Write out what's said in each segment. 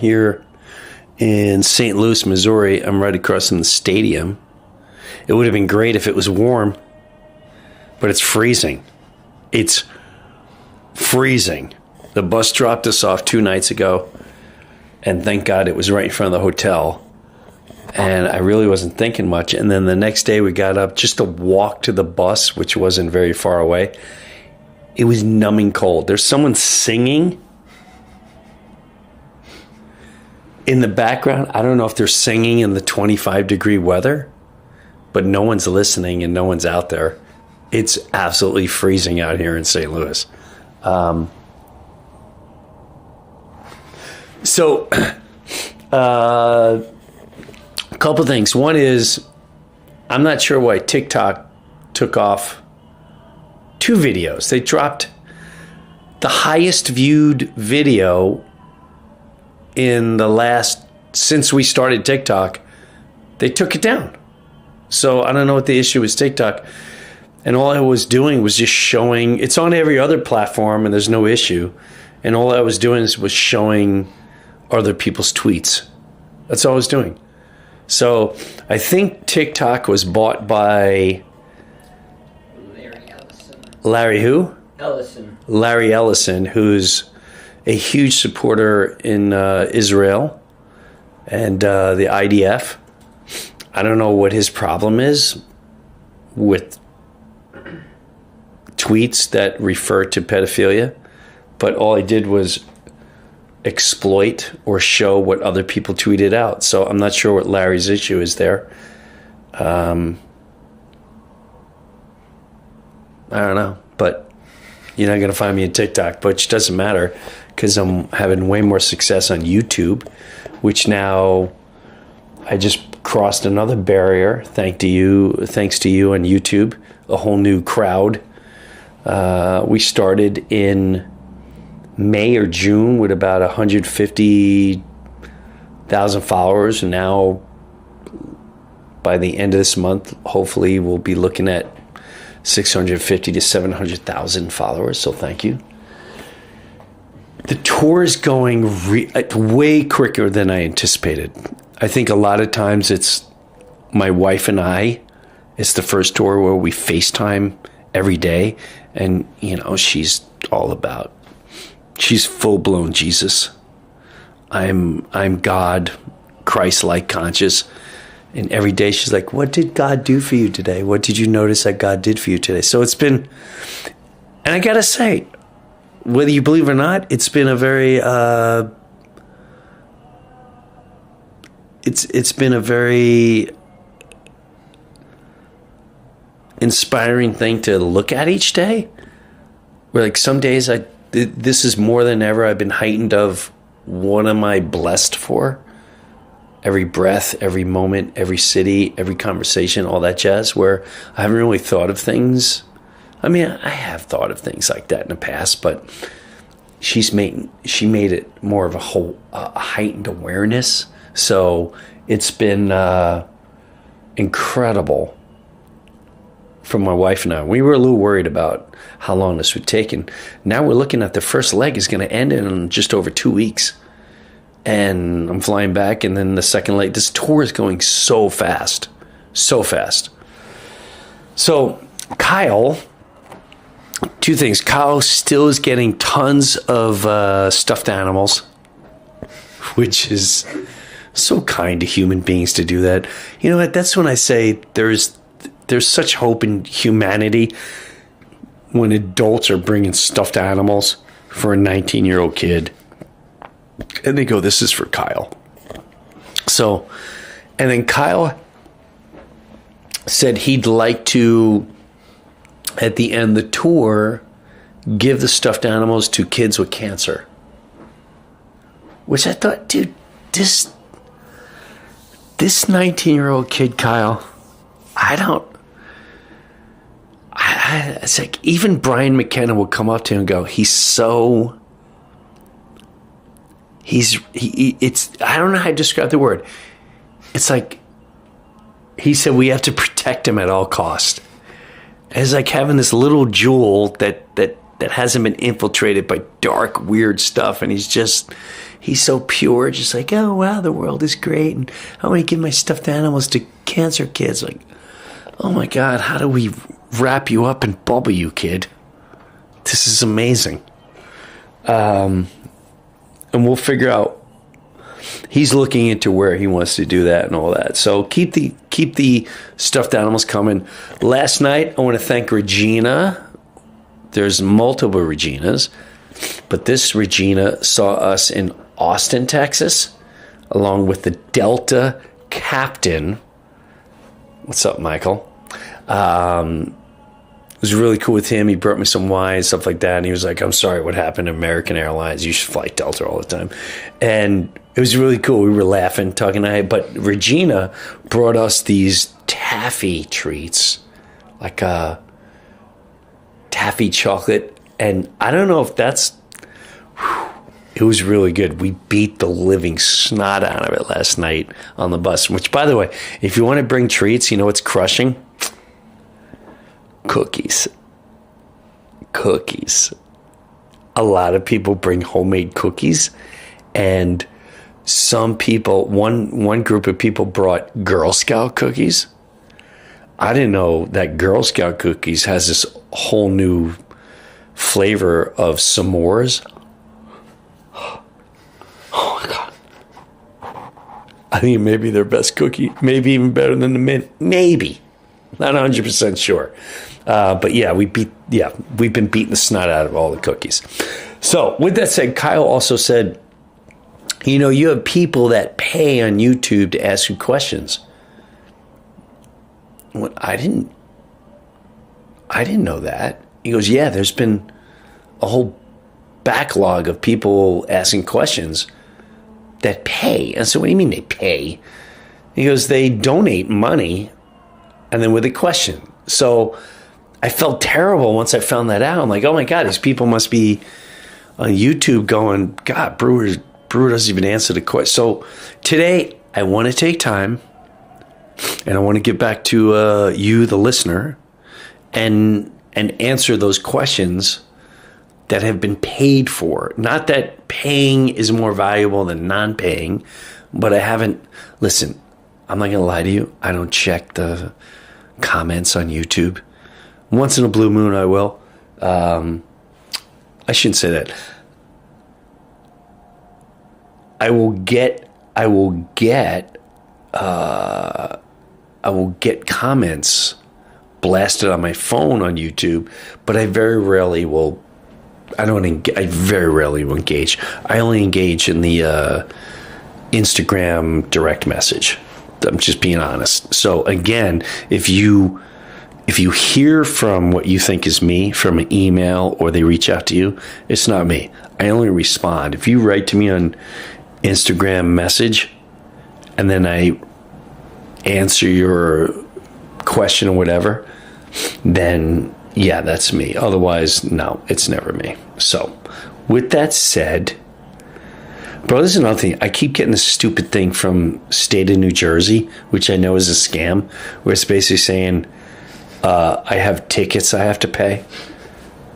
here in St. Louis, Missouri. I'm right across from the stadium. It would have been great if it was warm, but it's freezing. It's freezing. The bus dropped us off 2 nights ago, and thank God it was right in front of the hotel. And I really wasn't thinking much. And then the next day we got up just to walk to the bus, which wasn't very far away. It was numbing cold. There's someone singing in the background. I don't know if they're singing in the 25-degree weather, but no one's listening and no one's out there. It's absolutely freezing out here in St. Louis. A couple things. One is, I'm not sure why TikTok took off 2 videos. They dropped the highest viewed video since we started TikTok. They took it down. So I don't know what the issue is TikTok. And all I was doing was just showing, it's on every other platform and there's no issue. And all I was doing was showing other people's tweets. That's all I was doing. So I think TikTok was bought by Larry who? Larry Ellison, who's a huge supporter in Israel and the IDF. I don't know what his problem is with tweets that refer to pedophilia, but all I did was exploit or show what other people tweeted out. So I'm not sure what Larry's issue is there. I don't know, but you're not going to find me on TikTok, which doesn't matter because I'm having way more success on YouTube, which now I just crossed another barrier thanks to you on YouTube, a whole new crowd. We started in May or June with about 150,000 followers, and now by the end of this month, hopefully we'll be looking at 650 to 700,000 followers. So thank you. The tour is going way quicker than I anticipated. I think a lot of times it's my wife and I. It's the first tour where we FaceTime every day, and she's full-blown Jesus. I'm God, Christ-like conscious. And every day she's like, what did God do for you today? What did you notice that God did for you today? So it's been, and I got to say, whether you believe it or not, it's been a very, it's been a very inspiring thing to look at each day. Where like some days this is more than ever I've been heightened of what am I blessed for? Every breath, every moment, every city, every conversation, all that jazz, where I haven't really thought of things. I mean, I have thought of things like that in the past, but she made it more of a heightened awareness. So it's been incredible for my wife and I. We were a little worried about how long this would take, and now we're looking at the first leg is going to end in just over 2 weeks. And I'm flying back, and then the second leg. This tour is going so fast. So fast. So, Kyle, 2 things. Kyle still is getting tons of stuffed animals, which is so kind to human beings to do that. You know what? That's when I say there's such hope in humanity when adults are bringing stuffed animals for a 19-year-old kid. And they go, this is for Kyle. So, and then Kyle said he'd like to, at the end of the tour, give the stuffed animals to kids with cancer. Which I thought, dude, this 19-year-old kid, Kyle, it's like even Brian McKenna will come up to him and go, I don't know how to describe the word. It's like, he said we have to protect him at all costs. It's like having this little jewel that that hasn't been infiltrated by dark, weird stuff. And he's so pure, just like, oh, wow, the world is great. And I want to give my stuffed animals to cancer kids. Like, oh my God, how do we wrap you up and bubble you, kid? This is amazing. And we'll figure out. He's looking into where he wants to do that and all that. So keep the stuffed animals coming. Last night, I want to thank Regina. There's multiple Reginas, but this Regina saw us in Austin, Texas, along with the Delta captain. What's up, Michael? It was really cool with him. He brought me some wine and stuff like that. And he was like, I'm sorry what happened to American Airlines. You should fly Delta all the time. And it was really cool. We were laughing, talking. But Regina brought us these taffy treats, like a taffy chocolate. And I don't know if that's... It was really good. We beat the living snot out of it last night on the bus. Which, by the way, if you want to bring treats, you know what's crushing? Cookies. A lot of people bring homemade cookies, and some people, one group of people brought Girl Scout cookies. I didn't know that Girl Scout cookies has this whole new flavor of s'mores. Oh my God. I think maybe their best cookie, maybe even better than the mint. Maybe. Not 100% sure. But yeah, we've been beating the snot out of all the cookies. So with that said, Kyle also said, you know, you have people that pay on YouTube to ask you questions. What? I didn't know that. He goes, yeah, there's been a whole backlog of people asking questions that pay. And so what do you mean they pay? He goes, they donate money and then with a question. So I felt terrible once I found that out. I'm like, oh my God, these people must be on YouTube going, God, Breuer doesn't even answer the question. So today I want to take time and I want to get back to you, the listener, and answer those questions that have been paid for. Not that paying is more valuable than non-paying, but I haven't, listen, I'm not going to lie to you. I don't check the comments on YouTube. Once in a blue moon, I will. I shouldn't say that. I will get comments blasted on my phone on YouTube, but I very rarely will. I very rarely will engage. I only engage in the Instagram direct message. I'm just being honest. So again, if you hear from what you think is me from an email or they reach out to you, it's not me. I only respond. If you write to me on Instagram message and then I answer your question or whatever, then yeah, that's me. Otherwise, no, it's never me. So with that said, bro, this is another thing. I keep getting this stupid thing from state of New Jersey, which I know is a scam, where it's basically saying I have tickets I have to pay.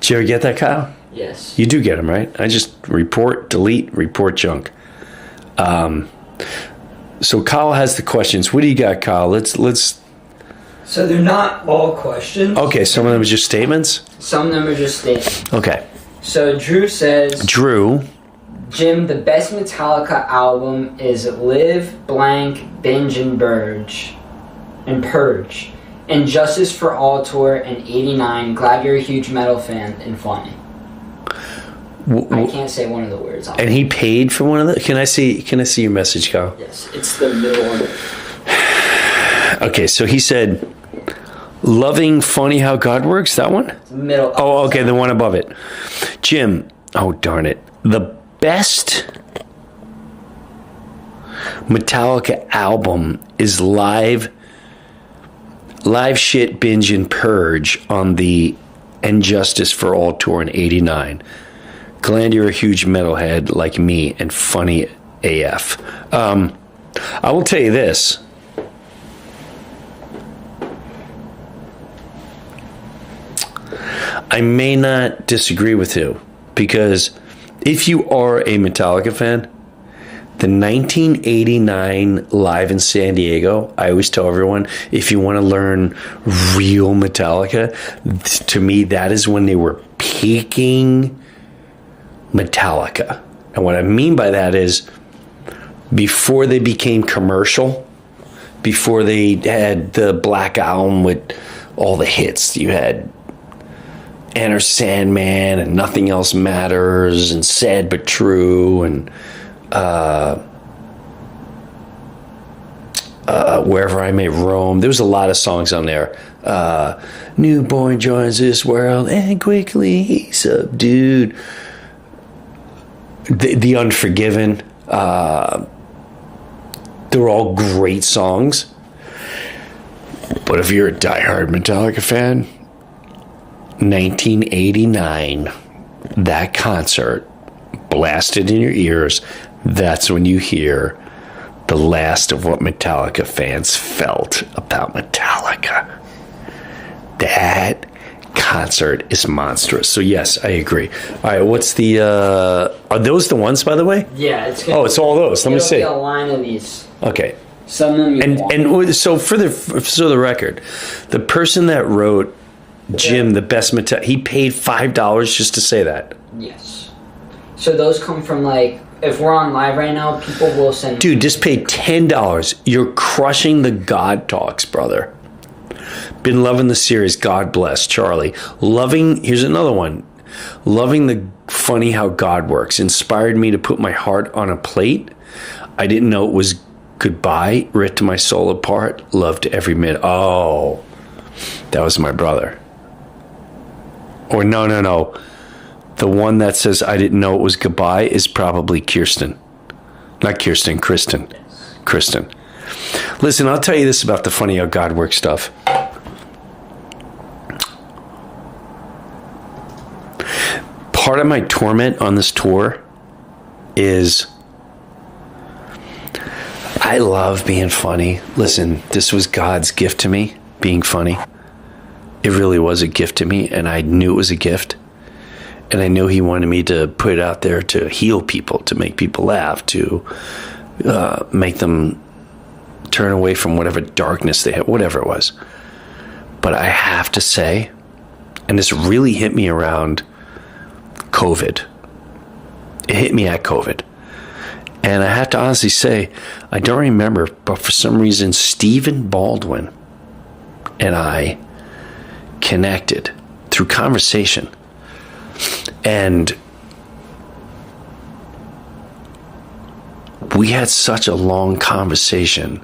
Did you ever get that, Kyle? Yes. You do get them, right? I just report, delete, report junk. So Kyle has the questions. What do you got, Kyle? Let's. So they're not all questions. Okay, some of them are just statements? Some of them are just statements. Okay. So Drew says... Jim, the best Metallica album is Live, Blank, Binge, and Purge. And Justice for All Tour and 89. Glad you're a huge metal fan and funny. I can't say one of the words. And he paid for one of the... Can I see your message, Kyle? Yes, it's the middle one. Okay, so he said, loving funny how God works, that one? Middle. Oh, okay, the one above it. Jim, oh darn it. The best Metallica album is Live Shit, Binge, and Purge on the And Justice for All tour in 89. Glad you're a huge metalhead like me and funny AF. I will tell you this. I may not disagree with you, because if you are a Metallica fan, the 1989 Live in San Diego, I always tell everyone, if you want to learn real Metallica, to me, that is when they were peaking Metallica. And what I mean by that is, before they became commercial, before they had the Black Album with all the hits, you had Enter Sandman and Nothing Else Matters and Sad But True and Wherever I May Roam. There was a lot of songs on there. Newborn joins this world and quickly he's subdued. The Unforgiven. They're all great songs. But if you're a diehard Metallica fan, 1989, that concert blasted in your ears, that's when you hear the last of what Metallica fans felt about Metallica. That concert is monstrous. So yes, I agree. All right, what's the are those the ones, by the way? Yeah, it's good. Oh, it's all those. Let me see. A line of these. Okay. Some of them so for the record, the person that wrote Jim the best Metallica, he paid $5 just to say that. Yes. So those come from, like, if we're on live right now, people will send. Dude, just pay $10. You're crushing the God Talks, brother. Been loving the series. God bless, Charlie. Here's another one. Loving the funny how God works. Inspired me to put my heart on a plate. I didn't know it was goodbye. Ripped my soul apart. Loved every minute. Oh, that was my brother. Or no. The one that says I didn't know it was goodbye is probably Kirsten. Not Kirsten, Kristen. Kristen. Listen, I'll tell you this about the funny how God works stuff. Part of my torment on this tour is I love being funny. Listen, this was God's gift to me, being funny. It really was a gift to me, and I knew it was a gift. And I knew he wanted me to put it out there to heal people, to make people laugh, to make them turn away from whatever darkness they had, whatever it was. But I have to say, and this really hit me around COVID. It hit me at COVID. And I have to honestly say, I don't remember, but for some reason, Stephen Baldwin and I connected through conversation. And we had such a long conversation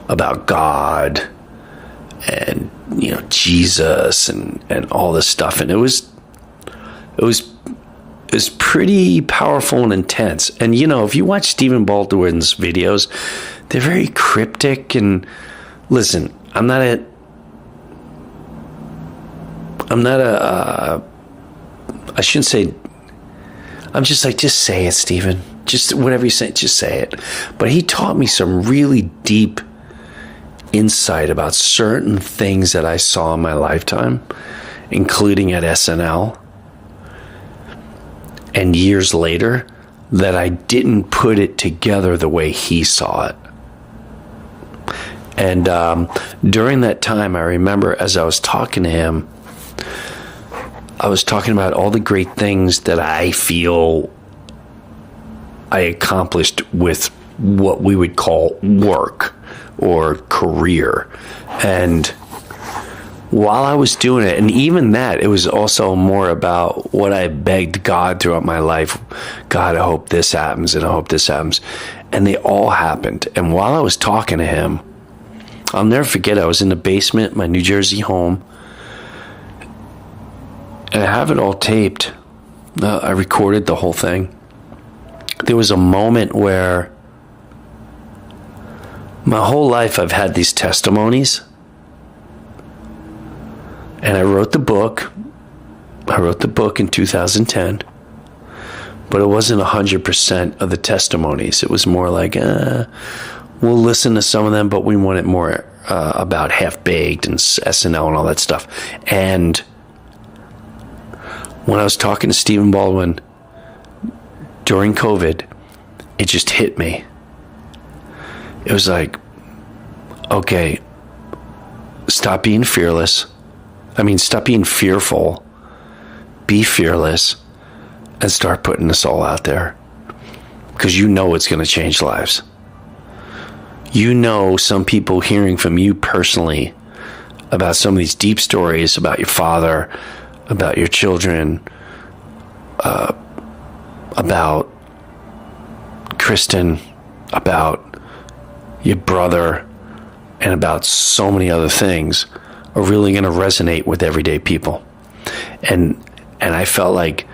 about God and, Jesus and all this stuff. And it was pretty powerful and intense. And, if you watch Stephen Baldwin's videos, they're very cryptic. And listen, I'm just like, just say it, Stephen. Just whatever you say, just say it. But he taught me some really deep insight about certain things that I saw in my lifetime, including at SNL. And years later, that I didn't put it together the way he saw it. And during that time, I remember as I was talking to him, I was talking about all the great things that I feel I accomplished with what we would call work or career. And while I was doing it, and even that, it was also more about what I begged God throughout my life. God, I hope this happens, and I hope this happens. And they all happened. And while I was talking to him, I'll never forget, I was in the basement, my New Jersey home, and I have it all taped. I recorded the whole thing. There was a moment where my whole life I've had these testimonies. And I wrote the book. I wrote the book in 2010. But it wasn't 100% of the testimonies. It was more like, we'll listen to some of them, but we want it more about Half-Baked and SNL and all that stuff. And when I was talking to Stephen Baldwin during COVID, it just hit me. It was like, okay, stop being fearless. Stop being fearful. Be fearless and start putting this all out there. Because you know it's going to change lives. You know some people hearing from you personally about some of these deep stories about your father, about your children, about Kristen, about your brother, and about so many other things are really going to resonate with everyday people. And I felt like,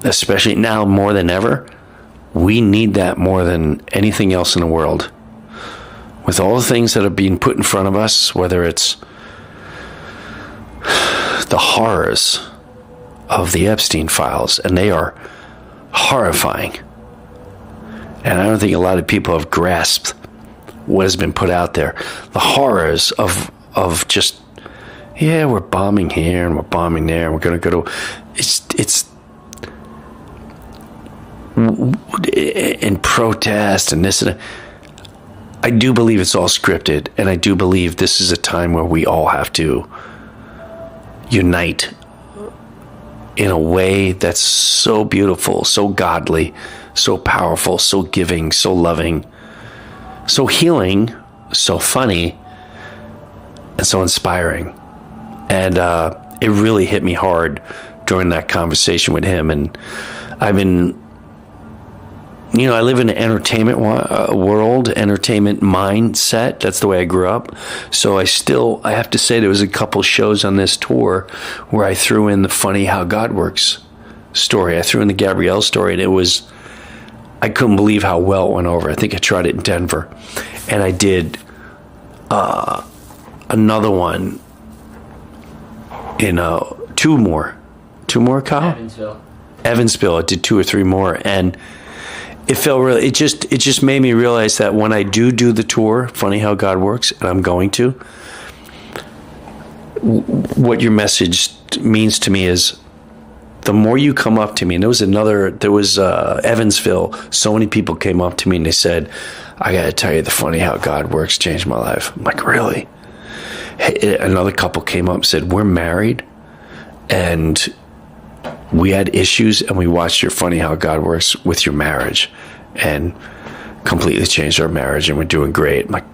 especially now more than ever, we need that more than anything else in the world. With all the things that are being put in front of us, whether it's the horrors of the Epstein files, and they are horrifying. And I don't think a lot of people have grasped what has been put out there. The horrors of just, yeah, we're bombing here and we're bombing there and we're going to go to, it's in protest and this and that. I do believe it's all scripted, and I do believe this is a time where we all have to unite in a way that's so beautiful, so godly, so powerful, so giving, so loving, so healing, so funny, and so inspiring. And it really hit me hard during that conversation with him. And I've been, I live in an entertainment world, entertainment mindset. That's the way I grew up. So I have to say there was a couple shows on this tour where I threw in the Funny How God Works story. I threw in the Gabrielle story, and I couldn't believe how well it went over. I think I tried it in Denver. And I did another one in two more, Kyle? Evansville. I did 2 or 3 more. And it felt really, it just made me realize that when I do the tour, Funny How God Works, and I'm going to, what your message means to me is, the more you come up to me, and there was Evansville, so many people came up to me and they said, I got to tell you, the Funny How God Works changed my life. I'm like, really? Hey, another couple came up and said, we're married and we had issues, and we watched your Funny How God Works with your marriage and completely changed our marriage, and we're doing great. I'm like,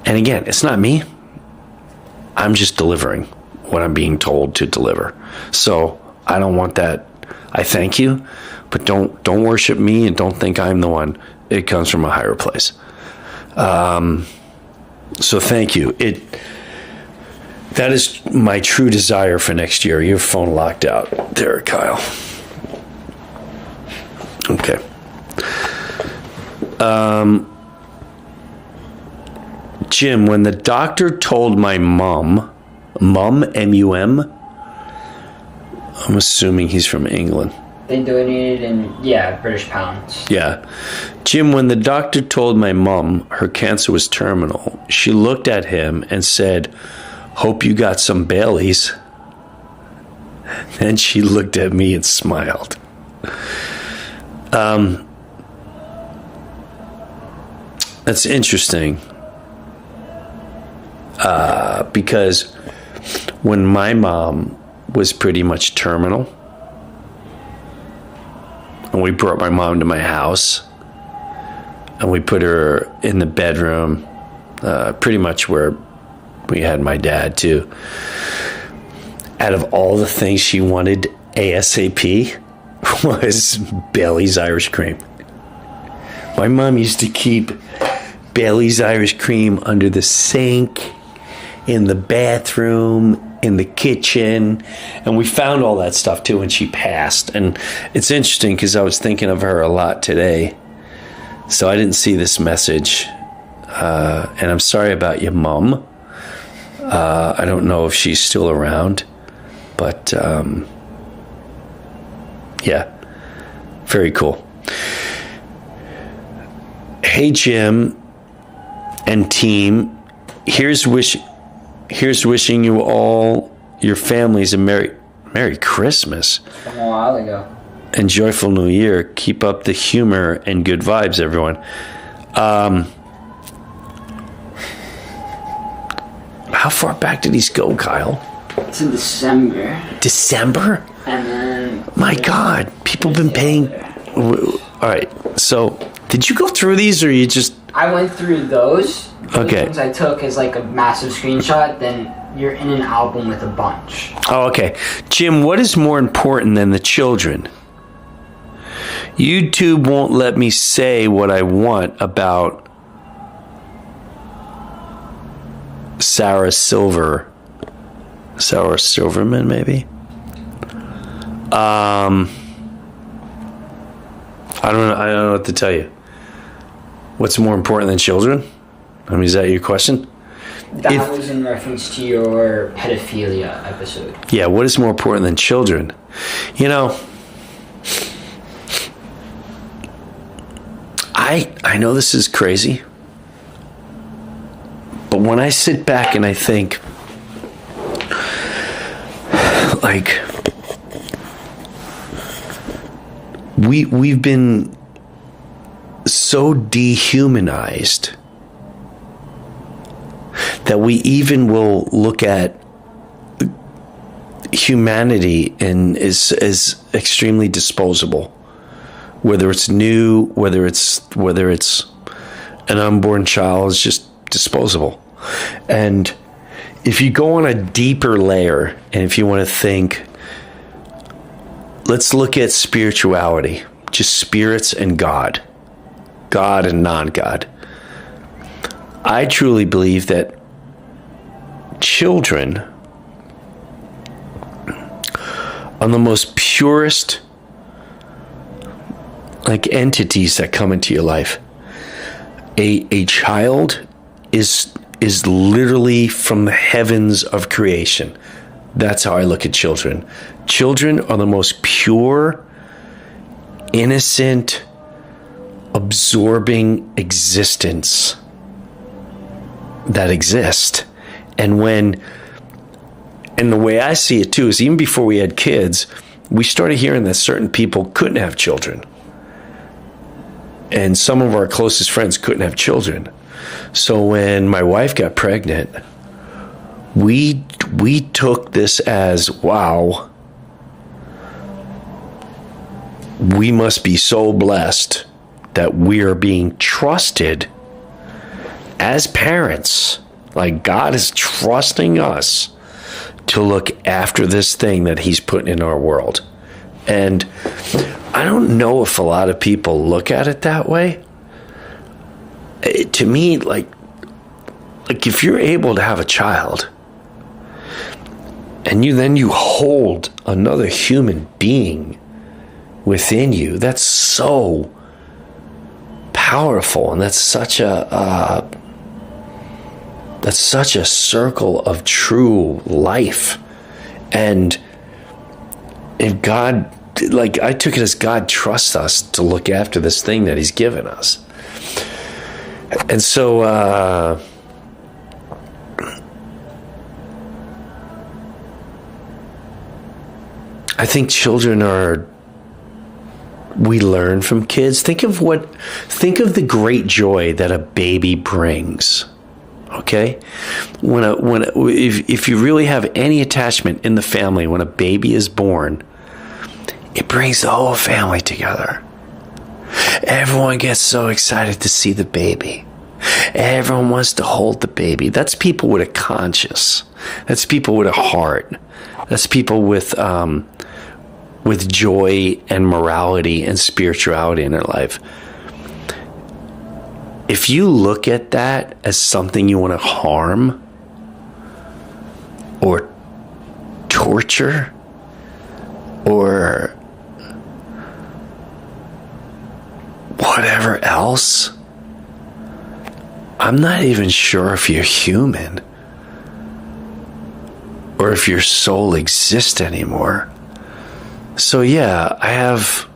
and again, it's not me. I'm just delivering what I'm being told to deliver. So I don't want that. I thank you, but don't worship me and don't think I'm the one. It comes from a higher place. So thank you. That is my true desire for next year. Your phone locked out there, Kyle. Okay. Jim, when the doctor told my mum, M-U-M, I'm assuming he's from England. They donated in, British pounds. Yeah. Jim, when the doctor told my mum her cancer was terminal, she looked at him and said, hope you got some Baileys. Then she looked at me and smiled. That's interesting. Because when my mom was pretty much terminal, and we brought my mom to my house, and we put her in the bedroom, pretty much where we had my dad too. Out of all the things she wanted ASAP was Bailey's Irish Cream. My mom used to keep Bailey's Irish Cream under the sink, in the bathroom, in the kitchen, and we found all that stuff too when she passed. And it's interesting because I was thinking of her a lot today, so I didn't see this message, and I'm sorry about your mom. I don't know if she's still around, but yeah, very cool. Hey, Jim and team, here's wishing you all, your families, a Merry Christmas. From a while ago. And Joyful New Year. Keep up the humor and good vibes, everyone. How far back did these go, Kyle? It's in December. December? And then... My God. People have been paying... All right. So, did you go through these or you just... I went through those. Okay. Ones I took as like a massive screenshot. Then you're in an album with a bunch. Oh, okay. Jim, what is more important than the children? YouTube won't let me say what I want about Sarah Silverman, maybe. I don't know what to tell you. What's more important than children? I mean, is that your question? That was in reference to your pedophilia episode. Yeah, what is more important than children? You know, I know this is crazy, but when I sit back and I think, like, we've been so dehumanized that we even will look at humanity and is extremely disposable. Whether it's new, whether it's an unborn child, is just disposable. And if you go on a deeper layer, and if you want to think, let's look at spirituality, just spirits and God and non-God. I truly believe that children are the most purest like entities that come into your life. A child is literally from the heavens of creation. That's how I look at children. Children are the most pure, innocent, absorbing existence that exist. And the way I see it too is even before we had kids, we started hearing that certain people couldn't have children. And some of our closest friends couldn't have children. So when my wife got pregnant, we took this as, wow, we must be so blessed that we are being trusted as parents. Like, God is trusting us to look after this thing that he's putting in our world. And I don't know if a lot of people look at it that way. To me, like if you're able to have a child and you hold another human being within you, that's so powerful, and that's such a circle of true life. And if God, like, I took it as God trusts us to look after this thing that he's given us. And so I think children we learn from kids. Think of the great joy that a baby brings. Okay? If you really have any attachment in the family, when a baby is born, it brings the whole family together. Everyone gets so excited to see the baby. Everyone wants to hold the baby. That's people with a conscience. That's people with a heart. That's people with joy and morality and spirituality in their life. If you look at that as something you want to harm or torture or whatever else, I'm not even sure if you're human or if your soul exists anymore. So yeah, I have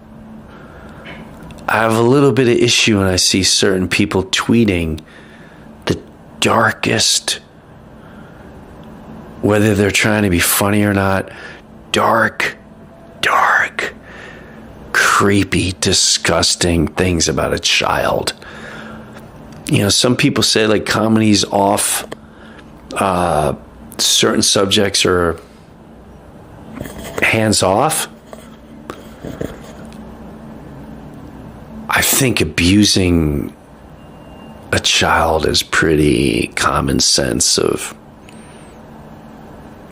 a little bit of issue when I see certain people tweeting the darkest, whether they're trying to be funny or not, dark, creepy, disgusting things about a child. You know, some people say like comedy's off, certain subjects are hands off. I think abusing a child is pretty common sense of,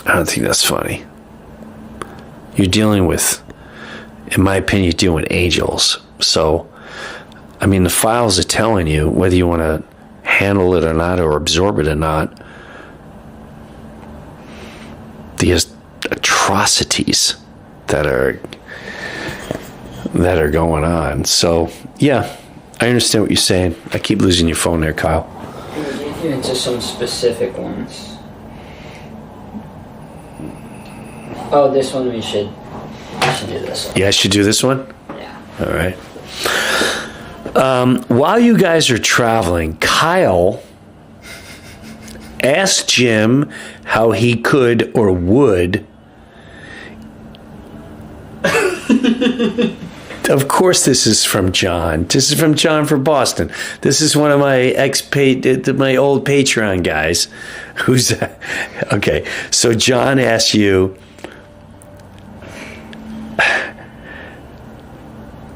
I don't think that's funny. You're dealing with, in my opinion, you're dealing with angels. So, I mean, the files are telling you whether you want to handle it or not, or absorb it or not. The atrocities that are going on. So, yeah, I understand what you're saying. I keep losing your phone there, Kyle. Get into some specific ones. Oh, this one we should do this one. Yeah, I should do this one? Yeah. All right. While you guys are traveling, Kyle asked Jim how he could or would. Of course, this is from John. This is from John for Boston. This is one of my my old Patreon guys. Who's okay? So John asked you.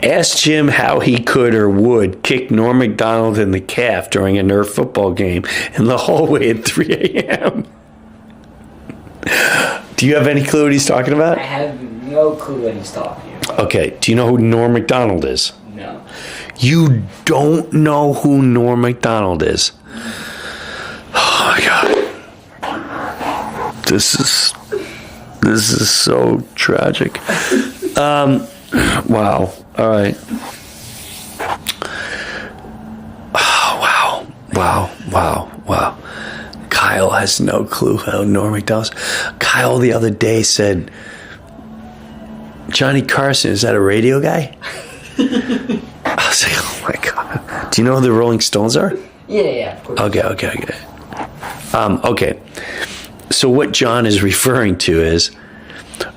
Ask Jim how he could or would kick Norm Macdonald in the calf during a Nerf football game in the hallway at 3 a.m. Do you have any clue what he's talking about? I have no clue what he's talking about. Okay, do you know who Norm Macdonald is? No. You don't know who Norm Macdonald is? Oh my God. This is so tragic. Wow. All right. Oh, wow. Kyle has no clue how Norm Macdonald. Kyle the other day said, Johnny Carson, is that a radio guy? I was like, oh my God. Do you know who the Rolling Stones are? Yeah, of course. Okay. Okay. So what John is referring to is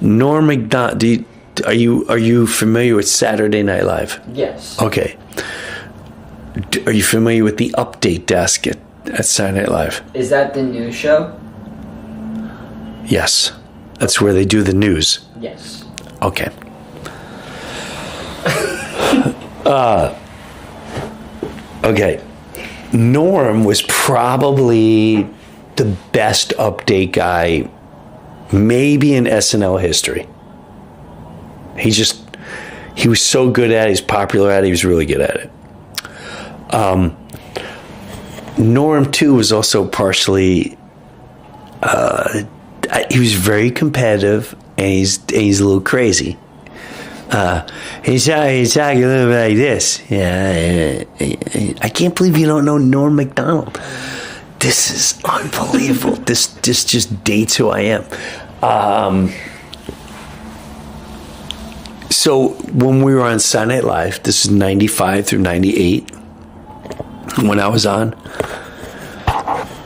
Norm Macdonald. Are you familiar with Saturday Night Live? Yes. Okay. Are you familiar with the update desk at Saturday Night Live? Is that the news show? Yes. That's where they do the news. Yes. Okay. Okay. Norm was probably the best update guy maybe in SNL history. He was so good at it. He's popular at it. He was really good at it. Norm, too, was also partially, he was very competitive, and he's a little crazy. He's talking a little bit like this. Yeah, I can't believe you don't know Norm Macdonald. This is unbelievable. This just dates who I am. So when we were on Saturday Night Live, this is 95 through 98, when I was on,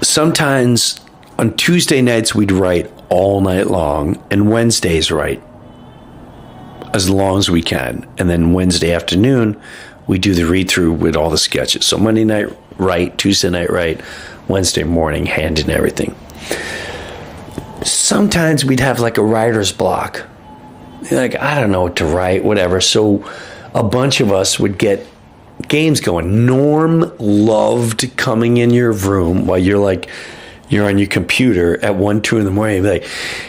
sometimes on Tuesday nights we'd write all night long, and Wednesdays write as long as we can. And then Wednesday afternoon, we do the read-through with all the sketches. So Monday night write, Tuesday night write, Wednesday morning hand in everything. Sometimes we'd have like a writer's block. Like, I don't know what to write, whatever. So a bunch of us would get games going. Norm loved coming in your room while you're on your computer at 1, 2 in the morning. He'd be like,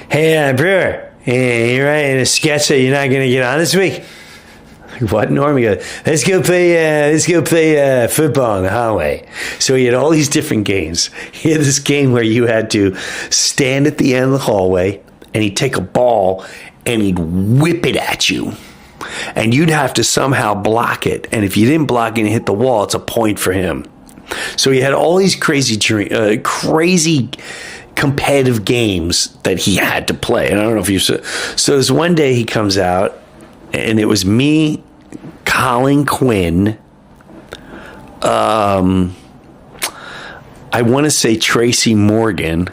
hey, Breuer, you're writing a sketch that you're not going to get on this week? Like, what, Norm? He goes, let's go play football in the hallway. So he had all these different games. He had this game where you had to stand at the end of the hallway, and he'd take a ball and he'd whip it at you. And you'd have to somehow block it. And if you didn't block it and hit the wall, it's a point for him. So he had all these crazy competitive games that he had to play. And I don't know if you saw. So this one day he comes out, and it was me, Colin Quinn, I want to say Tracy Morgan,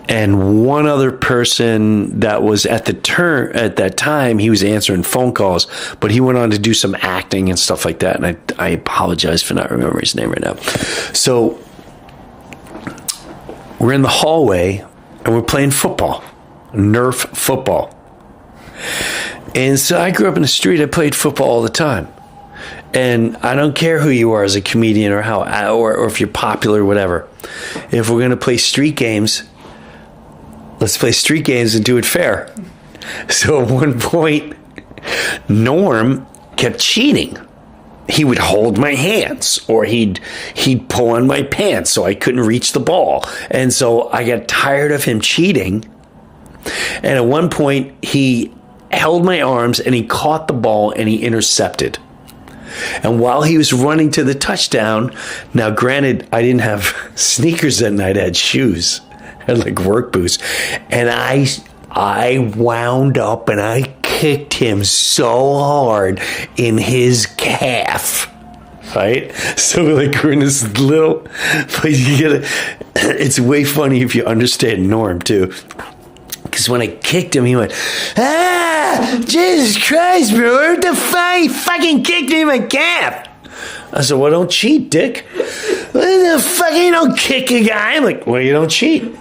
and one other person that was at that time. He was answering phone calls, but he went on to do some acting and stuff like that. And I apologize for not remembering his name right now. So we're in the hallway and we're playing football, Nerf football. And so I grew up in the street. I played football all the time. And I don't care who you are as a comedian or if you're popular or whatever. If we're going to play street games, let's play street games and do it fair. So at one point, Norm kept cheating. He would hold my hands, or he'd pull on my pants so I couldn't reach the ball. And so I got tired of him cheating. And at one point, he held my arms and he caught the ball and he intercepted. And while he was running to the touchdown, now granted, I didn't have sneakers that night, I had shoes. I had like work boots. And I wound up and I kicked him so hard in his calf. Right? So like we're in this little, but it's way funny if you understand Norm too. Because when I kicked him, he went, Jesus Christ, bro, what the fuck? You fucking kicked me in my calf. I said, well, don't cheat, dick. What the fuck? You don't kick a guy. I'm like, well, you don't cheat.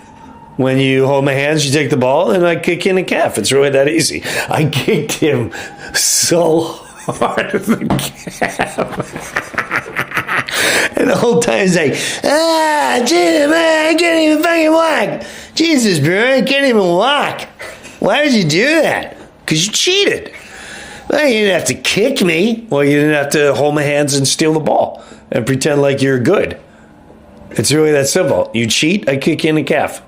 When you hold my hands, you take the ball, and I kick you in the calf. It's really that easy. I kicked him so hard in the calf. And the whole time he's like, Jesus, man, I can't even fucking walk. Jesus, bro, I can't even walk. Why did you do that? Because you cheated. Well, you didn't have to kick me. Well, you didn't have to hold my hands and steal the ball and pretend like you're good. It's really that simple. You cheat, I kick you in the calf.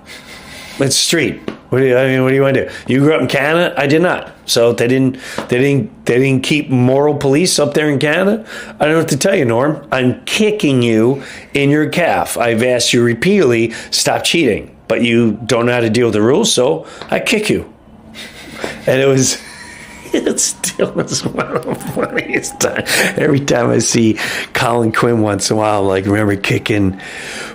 It's street. What do you want to do? You grew up in Canada? I did not. So they didn't keep moral police up there in Canada? I don't know what to tell you, Norm. I'm kicking you in your calf. I've asked you repeatedly, stop cheating. But you don't know how to deal with the rules, so I kick you. And it still was one of the funniest times. Every time I see Colin Quinn once in a while, I'm like, remember kicking,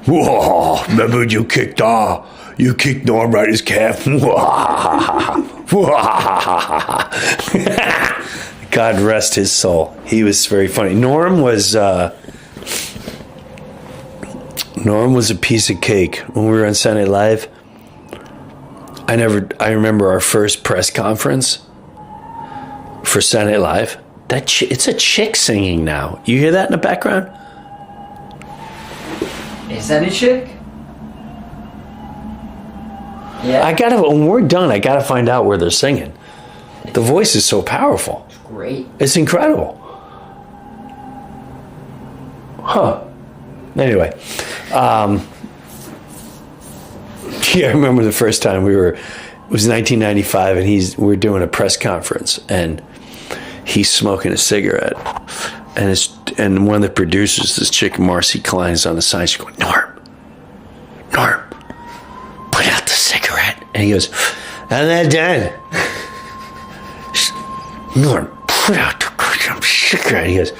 whoa, remember when you kicked Norm right in his calf? God rest his soul. He was very funny. Norm was a piece of cake. When we were on Sunday Live, I remember our first press conference for Sunday Live. It's a chick singing now. You hear that in the background? Is that a chick? Yeah. When we're done, I gotta find out where they're singing. The voice is so powerful. It's great. It's incredible. Huh. Anyway. I remember the first time it was 1995, and we were doing a press conference, and he's smoking a cigarette, and one of the producers, this chick Marcy Klein, is on the side. She's going, Norm, put out the cigarette. And he goes, I'm not done. Norm, put out the cigarette. He goes,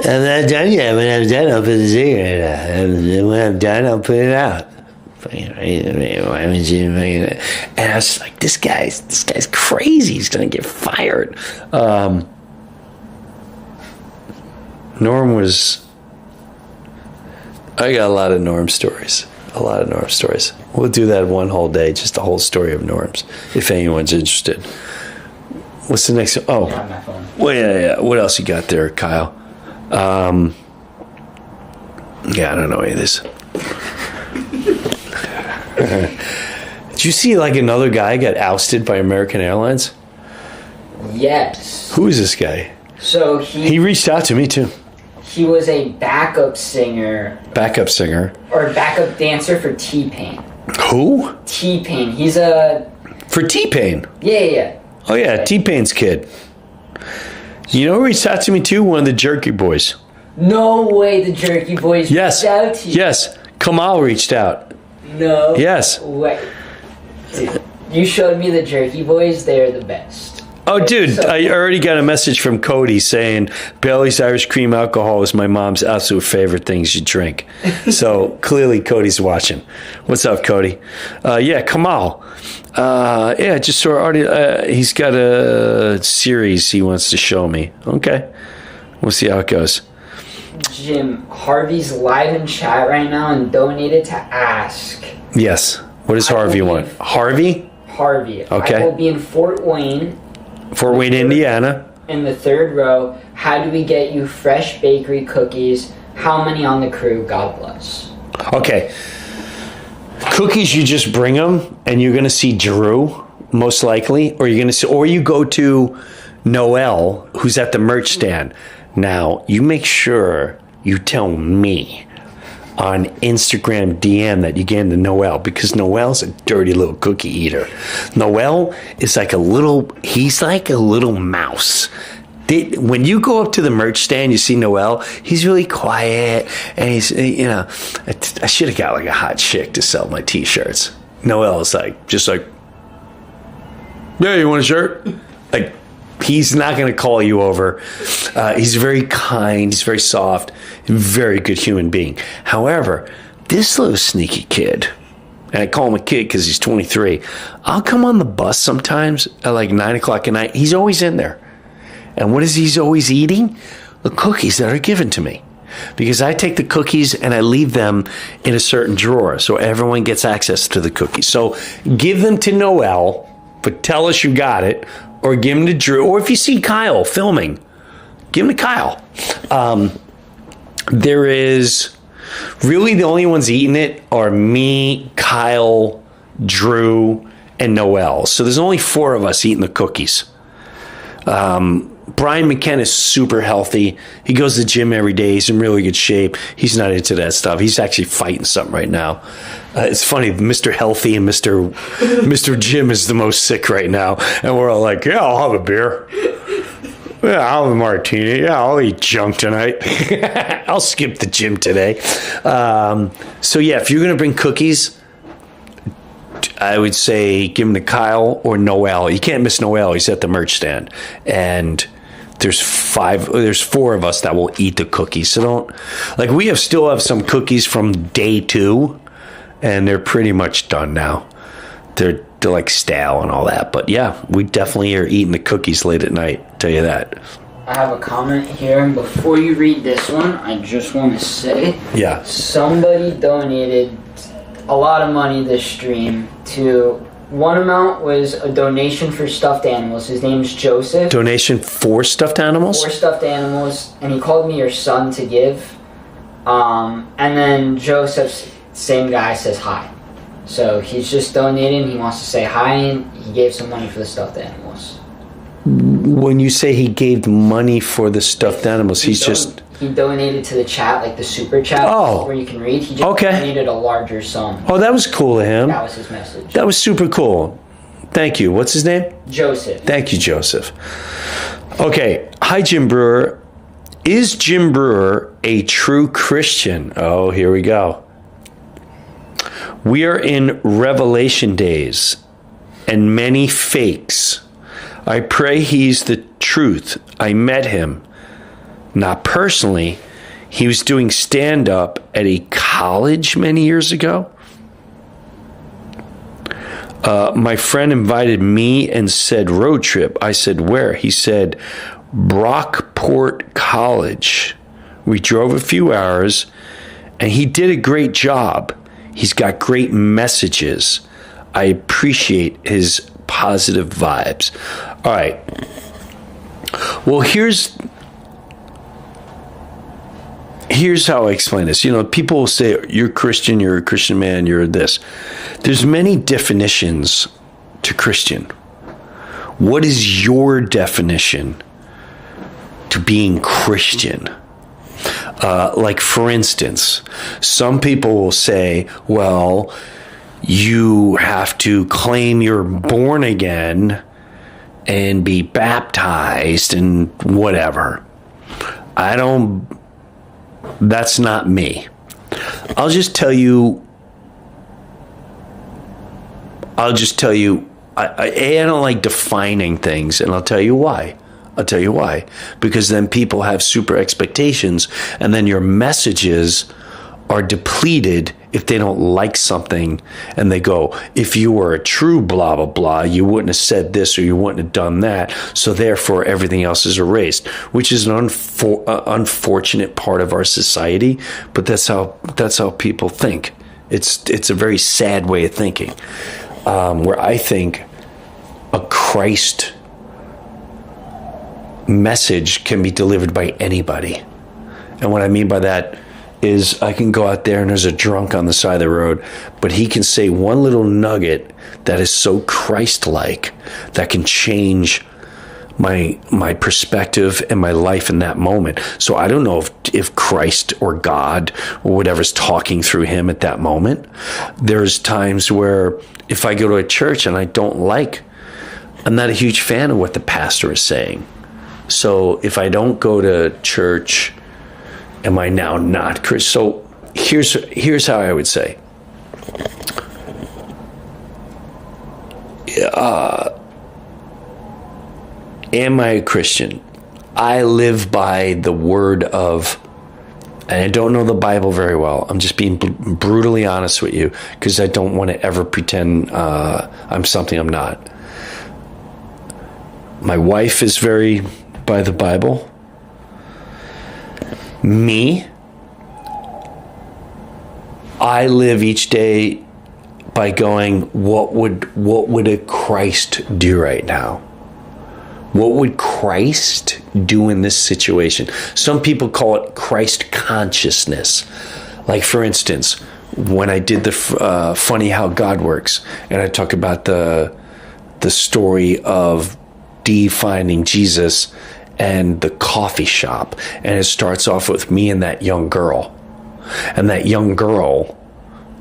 I'm not done yet. When I'm done, I'll put the cigarette out. And when I'm done, I'll put it out. And I was like, this guy's crazy. He's gonna get fired. Norm was. I got a lot of Norm stories. We'll do that one whole day, just the whole story of Norm's, if anyone's interested. What's the next? Oh, My phone. Well, yeah. What else you got there, Kyle? Yeah, I don't know any of this. Did you see like another guy got ousted by American Airlines? Yes. Who is this guy? So he reached out to me too. He was a backup singer. Or backup dancer for T-Pain. Who? T-Pain. He's a... For T-Pain? Yeah. Oh yeah, T-Pain's kid. You know who reached out to me too? One of the Jerky Boys. No way the Jerky Boys reached out to you. Yes. Kamal reached out. No. Yes. Wait. Dude, you showed me the Jerky Boys. They're the best. Oh, dude, I already got a message from Cody saying Bailey's Irish Cream alcohol is my mom's absolute favorite things you drink. So clearly Cody's watching. What's up, Cody? Yeah, Kamal. Yeah, just saw already. He's got a series he wants to show me. Okay, we'll see how it goes. Jim, Harvey's live in chat right now and donated to ask. Yes. What does Harvey want? Harvey? Harvey. Okay. I will be in Fort Wayne. Fort Wayne, Indiana. In the third row. How do we get you fresh bakery cookies? How many on the crew? God bless. Okay. Cookies, you just bring them, and you're going to see Drew, most likely, or you're going to see, or you go to Noel, who's at the merch stand. Now, you make sure you tell me on Instagram DM that you gave to Noel, because Noel's a dirty little cookie eater. Noel is like he's like a little mouse. When you go up to the merch stand, you see Noel, he's really quiet, and he's, I should have got like a hot chick to sell my t-shirts. Noel is just like, yeah, you want a shirt? Like, he's not going to call you over. He's very kind. He's very soft. Very good human being. However, this little sneaky kid, and I call him a kid because he's 23, I'll come on the bus sometimes at like 9 o'clock at night. He's always in there. And what is he's always eating? The cookies that are given to me. Because I take the cookies and I leave them in a certain drawer so everyone gets access to the cookies. So give them to Noel, but tell us you got it. Or give them to Drew. Or if you see Kyle filming, give them to Kyle. There is really the only ones eating it are me, Kyle, Drew, and Noel. So there's only 4 of us eating the cookies. Brian McKenna is super healthy. He goes to the gym every day. He's in really good shape. He's not into that stuff. He's actually fighting something right now. It's funny, Mr. Healthy and Mr. Jim is the most sick right now. And we're all like, yeah, I'll have a beer. Yeah, I'll have a martini. Yeah, I'll eat junk tonight. I'll skip the gym today. So, yeah, if you're going to bring cookies, I would say give them to Kyle or Noel. You can't miss Noel. He's at the merch stand. And there's 4 of us that will eat the cookies. So we still have some cookies from day 2, and they're pretty much done now. They're like stale and all that. But yeah, we definitely are eating the cookies late at night. Tell you that. I have a comment here, and before you read this one, I just want to say, yeah, somebody donated a lot of money this stream to. One amount was a donation for stuffed animals. His name's Joseph. Donation for stuffed animals? For stuffed animals, and he called me your son to give. And then Joseph's same guy says hi. So he's just donating. He wants to say hi, and he gave some money for the stuffed animals. When you say he gave money for the stuffed animals, he donated to the chat, like the super chat, where you can read. He just donated a larger sum. Oh, that was cool of him. That was his message. That was super cool. Thank you. What's his name? Joseph. Thank you, Joseph. Okay. Hi, Jim Breuer. Is Jim Breuer a true Christian? Oh, here we go. We are in Revelation days and many fakes. I pray he's the truth. I met him. Not personally. He was doing stand-up at a college many years ago. My friend invited me and said road trip. I said, where? He said, Brockport College. We drove a few hours, and he did a great job. He's got great messages. I appreciate his positive vibes. All right. Well, here's how I explain this. People will say, you're Christian, you're a Christian man, you're this. There's many definitions to Christian. What is your definition to being Christian? Like, for instance, some people will say, well, you have to claim you're born again and be baptized and whatever. That's not me. I'll just tell you I don't like defining things, and I'll tell you why. Because then people have super expectations, and then your messages are depleted if they don't like something, and they go, if you were a true blah, blah, blah, you wouldn't have said this or you wouldn't have done that, so therefore everything else is erased, which is an unfortunate part of our society, but that's how people think. It's a very sad way of thinking, where I think a Christ message can be delivered by anybody. And what I mean by that is I can go out there and there's a drunk on the side of the road, but he can say one little nugget that is so Christ-like that can change my perspective and my life in that moment. So I don't know if Christ or God or whatever's talking through him at that moment. There's times where if I go to a church and I'm not a huge fan of what the pastor is saying. So if I don't go to church, am I now not Christian? So here's how I would say. Am I a Christian? I live by the word of, and I don't know the Bible very well. I'm just being brutally honest with you because I don't want to ever pretend I'm something I'm not. My wife is very by the Bible. Me, I live each day by going, what would a Christ do right now? What would Christ do in this situation? Some people call it Christ consciousness. Like, for instance, when I did the Funny How God Works, and I talk about the story of Dee finding Jesus and the coffee shop, and it starts off with me and that young girl. And that young girl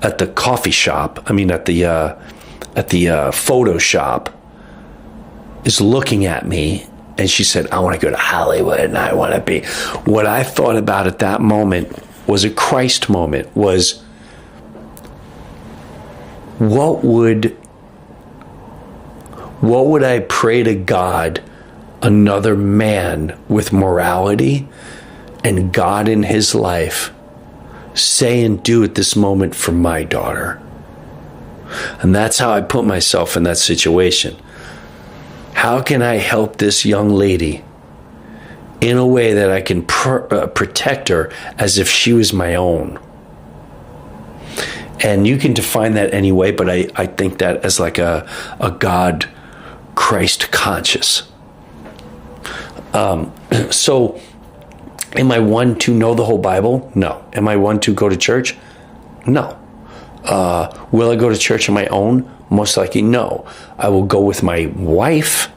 at the coffee shop, at the photo shop, is looking at me, and she said, I want to go to Hollywood, and I want to be. What I thought about at that moment was a Christ moment, was what would I pray to God another man with morality and God in his life say and do at this moment for my daughter? And that's how I put myself in that situation. How can I help this young lady in a way that I can protect her as if she was my own? And you can define that any way, but I think that as like a God Christ conscious. So am I one to know the whole Bible? No. Am I one to go to church? No. Will I go to church on my own? Most likely no. I will go with my wife,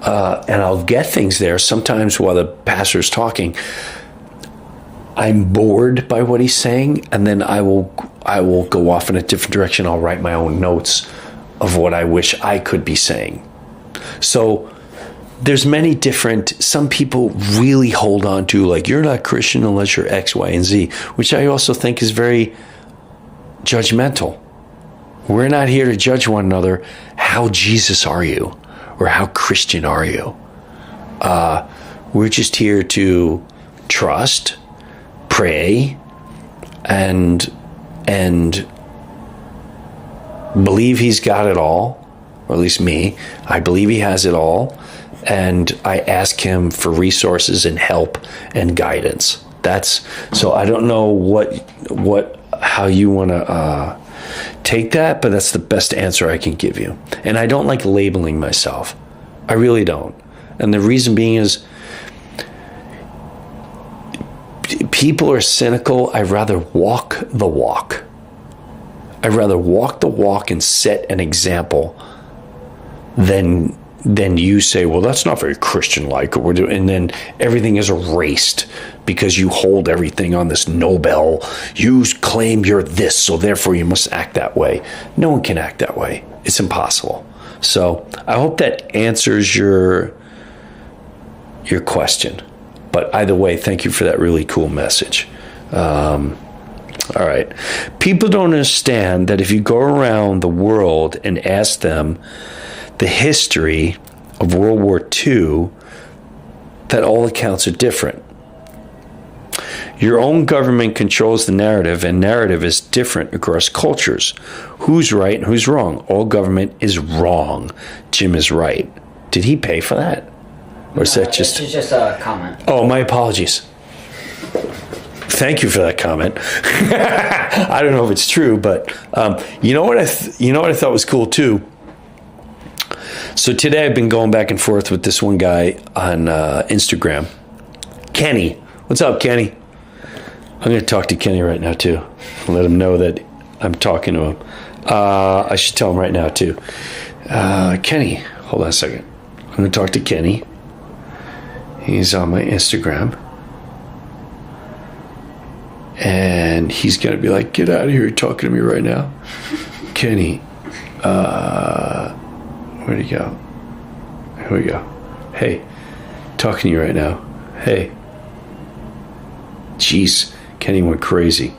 and I'll get things there. Sometimes while the pastor's talking, I'm bored by what he's saying, and then I will go off in a different direction. I'll write my own notes of what I wish I could be saying. So there's many different, some people really hold on to, like, you're not Christian unless you're X, Y, and Z, which I also think is very judgmental. We're not here to judge one another. How Jesus are you? Or how Christian are you? We're just here to trust, pray, and believe he's got it all, or at least me. I believe he has it all, and I ask him for resources and help and guidance. So I don't know how you want to take that, but that's the best answer I can give you. And I don't like labeling myself. I really don't. And the reason being is people are cynical. I'd rather walk the walk. I'd rather walk the walk and set an example than you say, well, that's not very Christian-like, and then everything is erased because you hold everything on this Nobel. You claim you're this, so therefore you must act that way. No one can act that way. It's impossible. So I hope that answers your question. But either way, thank you for that really cool message. All right. People don't understand that if you go around the world and ask them the history of World War II, that all accounts are different. Your own government controls the narrative, and narrative is different across cultures. Who's right and who's wrong? All government is wrong. Jim is right. Did he pay for that? Or is that just... It's just a comment. Oh, my apologies. Thank you for that comment. I don't know if it's true, but you know what I thought was cool too? So today I've been going back and forth with this one guy on Instagram. Kenny. What's up, Kenny? I'm going to talk to Kenny right now, too. Let him know that I'm talking to him. I should tell him right now, too. Kenny, hold on a second. I'm going to talk to Kenny. He's on my Instagram. And he's going to be like, get out of here. You're talking to me right now. Kenny, where'd he go? Here we go. Hey, talking to you right now. Hey. Jeez, Kenny went crazy.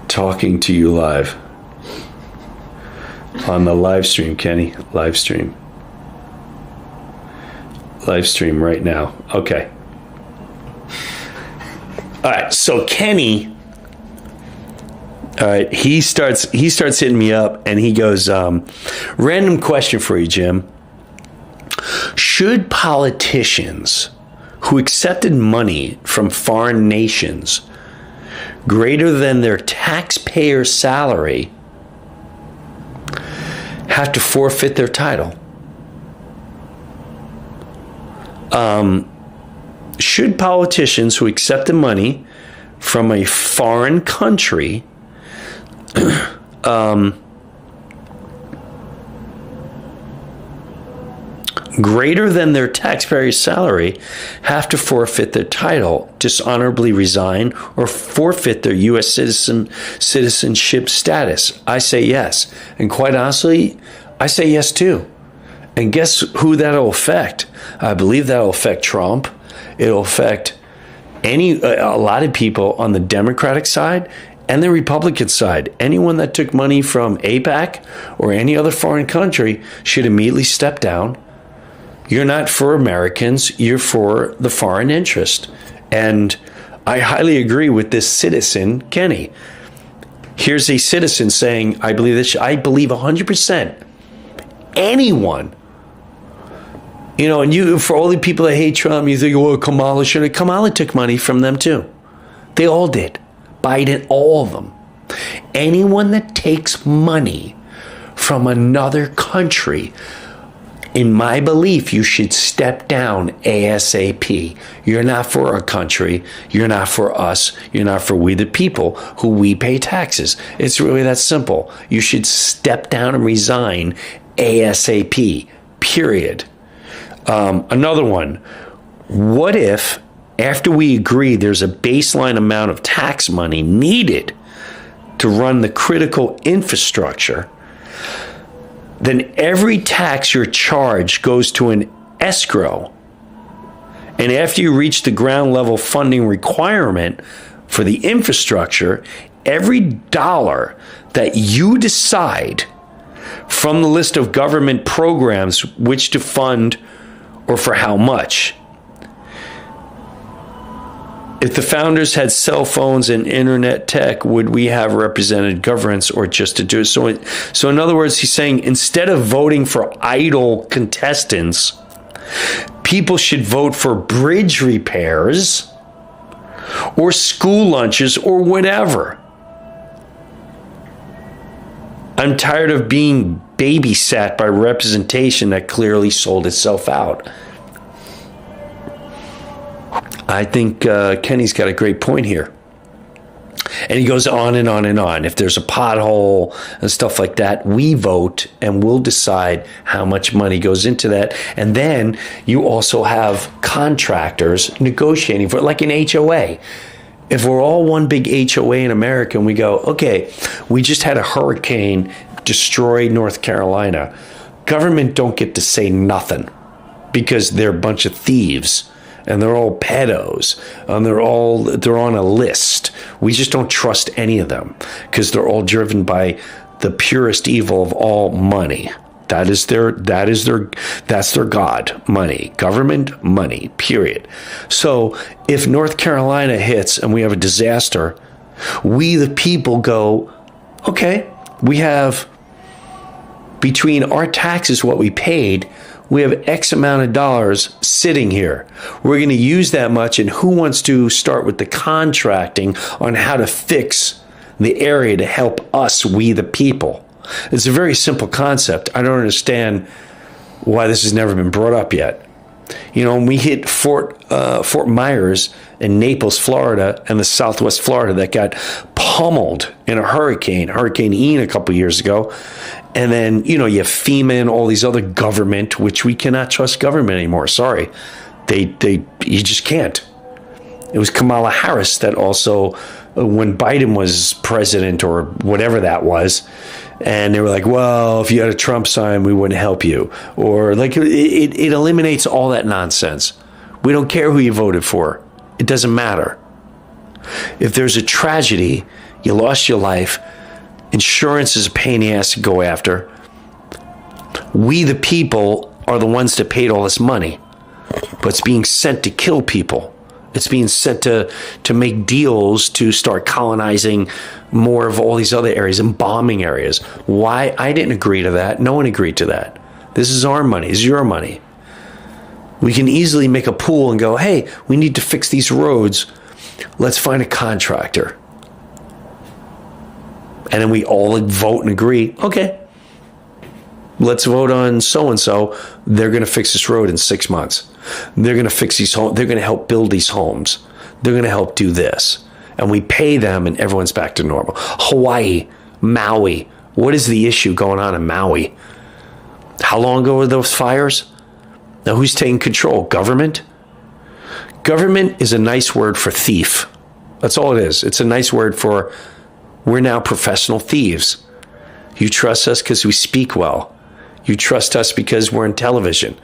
Talking to you live. On the live stream, Kenny. Live stream. Live stream right now. Okay. All right, so Kenny, all right, he starts hitting me up, and he goes, random question for you, Jim. Should politicians who accepted money from foreign nations greater than their taxpayer salary have to forfeit their title? Should politicians who accepted money from a foreign country greater than their taxpayer salary have to forfeit their title, dishonorably resign, or forfeit their U.S. citizenship status? I say yes. And quite honestly, I say yes too. And guess who that'll affect? I believe that'll affect Trump. It'll affect a lot of people on the Democratic side and the Republican side. Anyone that took money from AIPAC or any other foreign country should immediately step down. You're not for Americans, you're for the foreign interest. And I highly agree with this citizen, Kenny. Here's a citizen saying, I believe this. I believe 100%. Anyone. You know, and you, for all the people that hate Trump, you think, well, Kamala should have. Kamala took money from them too. They all did. Biden, all of them. Anyone that takes money from another country, in my belief, you should step down ASAP. You're not for our country. You're not for us. You're not for we the people who we pay taxes. It's really that simple. You should step down and resign ASAP, period. Another one. What if, after we agree there's a baseline amount of tax money needed to run the critical infrastructure, then every tax you're charged goes to an escrow. And after you reach the ground level funding requirement for the infrastructure, every dollar that you decide from the list of government programs which to fund or for how much. If the founders had cell phones and internet tech, would we have represented governments or just to do it? So in other words, he's saying instead of voting for idle contestants, people should vote for bridge repairs or school lunches or whatever. I'm tired of being babysat by representation that clearly sold itself out. I think Kenny's got a great point here. And he goes on and on and on. If there's a pothole and stuff like that, we vote and we'll decide how much money goes into that. And then you also have contractors negotiating for it, like an HOA. If we're all one big HOA in America and we go, okay, we just had a hurricane destroy North Carolina. Government don't get to say nothing because they're a bunch of thieves and they're all pedos, and they're on a list. We just don't trust any of them because they're all driven by the purest evil of all, money. That's their God, money, government, money, period. So if North Carolina hits and we have a disaster, we the people go, okay, we have, between our taxes, what we paid, we have X amount of dollars sitting here. We're going to use that much, and who wants to start with the contracting on how to fix the area to help us, we the people? It's a very simple concept. I don't understand why this has never been brought up yet. You know, when we hit Fort Myers in Naples, Florida, and the Southwest Florida that got pummeled in a Hurricane Ian a couple years ago. And then, you know, you have FEMA and all these other government, which we cannot trust government anymore. Sorry. You just can't. It was Kamala Harris that also, when Biden was president or whatever that was, and they were like, well, if you had a Trump sign, we wouldn't help you. Or like, it eliminates all that nonsense. We don't care who you voted for. It doesn't matter. If there's a tragedy, you lost your life, insurance is a pain in the ass to go after. We, the people, are the ones that paid all this money. But it's being sent to kill people. It's being sent to make deals to start colonizing more of all these other areas and bombing areas. Why? I didn't agree to that. No one agreed to that. This is our money. This is your money. We can easily make a pool and go, hey, we need to fix these roads. Let's find a contractor. And then we all vote and agree, okay, let's vote on so-and-so. They're going to fix this road in 6 months. They're going to fix these homes. They're going to help build these homes. They're going to help do this. And we pay them and everyone's back to normal. Hawaii, Maui. What is the issue going on in Maui? How long ago were those fires? Now who's taking control? Government? Government is a nice word for thief. That's all it is. It's a nice word for, we're now professional thieves. You trust us because we speak well. You trust us because we're in television.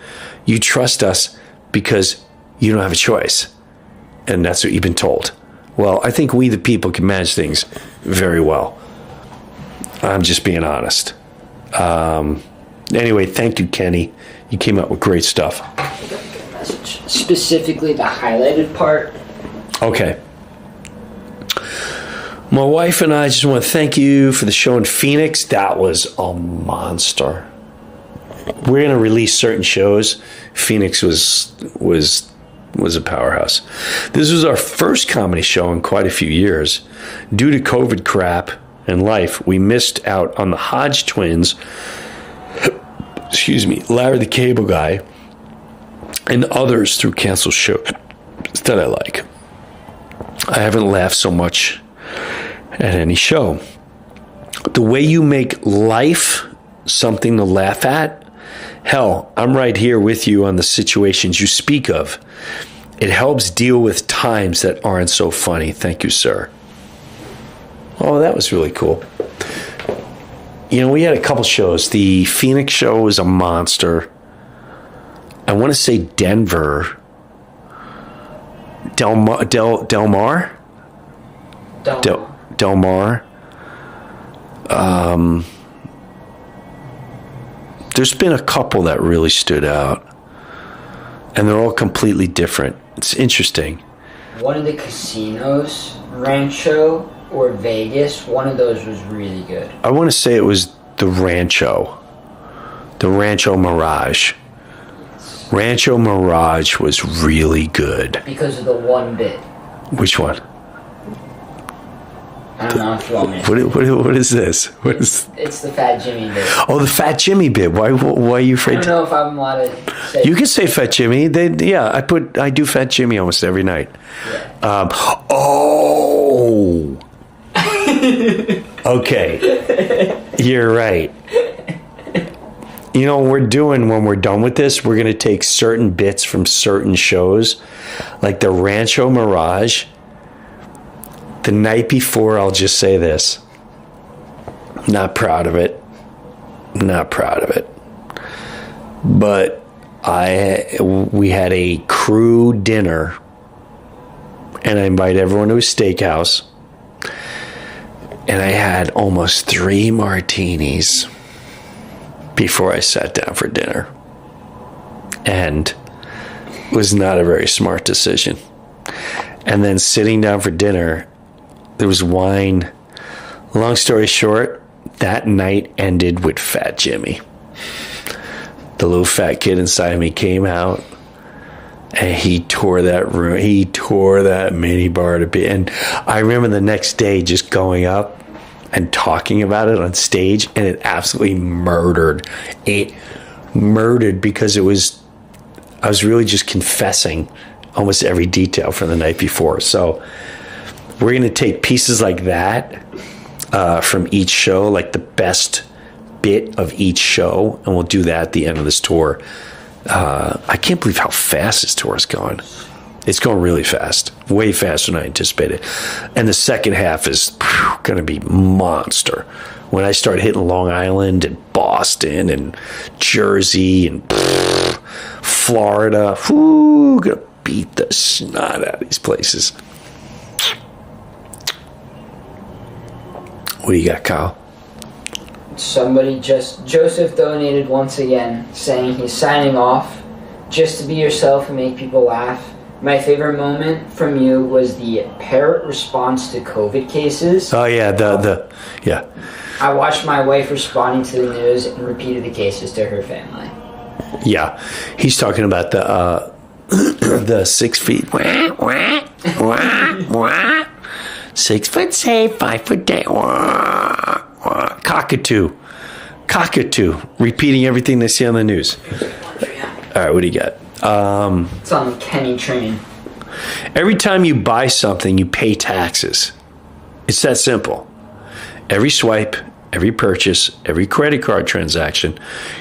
You trust us because you don't have a choice. And that's what you've been told. Well, I think we the people can manage things very well. I'm just being honest. Anyway, thank you, Kenny. You came up with great stuff. Message. Specifically the highlighted part. Okay. My wife and I just want to thank you for the show in Phoenix. That was a monster. We're going to release certain shows. Phoenix was a powerhouse. This was our first comedy show in quite a few years. Due to COVID crap and life, we missed out on the Hodge twins, Larry the Cable Guy, and others through canceled shows that I like. I haven't laughed so much at any show. The way you make life something to laugh at, hell, I'm right here with you on the situations you speak of. It helps deal with times that aren't so funny. Thank you, sir. Oh, that was really cool. You know, we had a couple shows. The Phoenix show was a monster. I want to say Denver. Del Mar? Del Mar. There's been a couple that really stood out. And they're all completely different. It's interesting. One of the casinos, Rancho or Vegas, one of those was really good. I want to say it was the Rancho. The Rancho Mirage. Rancho Mirage was really good. Because of the one bit. Which one? I don't know if you want me to. What is this? What is? It's the Fat Jimmy bit. Oh, the Fat Jimmy bit. Why are you afraid? I don't know if I'm allowed to say. You can say Fat Jimmy. I do Fat Jimmy almost every night. Yeah. Okay. You're right. You know what we're doing when we're done with this? We're going to take certain bits from certain shows, like the Rancho Mirage. The night before, I'll just say this. Not proud of it. Not proud of it. But we had a crew dinner, and I invited everyone to a steakhouse, and I had almost 3 martinis before I sat down for dinner, and it was not a very smart decision. And then sitting down for dinner, there was wine. Long story short, that night ended with Fat Jimmy. The little fat kid inside me came out, and he tore that room. He tore that mini bar to bits. And I remember the next day just going up and talking about it on stage, and it absolutely murdered. It murdered because I was really just confessing almost every detail from the night before. So we're going to take pieces like that from each show, like the best bit of each show, and we'll do that at the end of this tour. I can't believe how fast this tour is going. It's going really fast, way faster than I anticipated. And the second half is going to be monster. When I start hitting Long Island and Boston and Jersey and Florida, gonna beat the snot out of these places. What do you got, Kyle? Joseph donated once again, saying he's signing off. Just to be yourself and make people laugh. My favorite moment from you was the parrot response to COVID cases. Oh yeah, yeah. I watched my wife responding to the news and repeated the cases to her family. Yeah, he's talking about the 6 feet. 6 foot safe, 5 foot dead. Cockatoo, repeating everything they see on the news. All right, what do you got? It's on the Kenny train. Every time you buy something, you pay taxes. It's that simple. Every swipe, every purchase, every credit card transaction,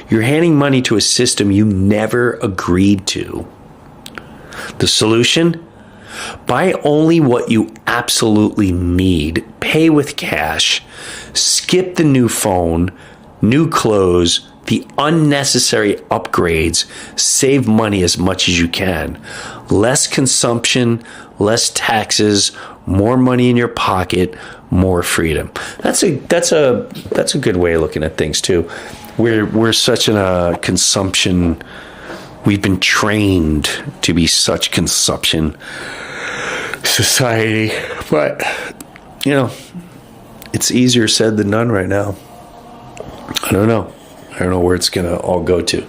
you're handing money to a system you never agreed to. The solution? Buy only what you absolutely need. Pay with cash. Skip the new phone, new clothes, the unnecessary upgrades. Save money as much as you can. Less consumption, less taxes, more money in your pocket, more freedom. That's a good way of looking at things too. We're such a consumption. We've been trained to be such consumption society, but it's easier said than done right now. I don't know where it's gonna all go to.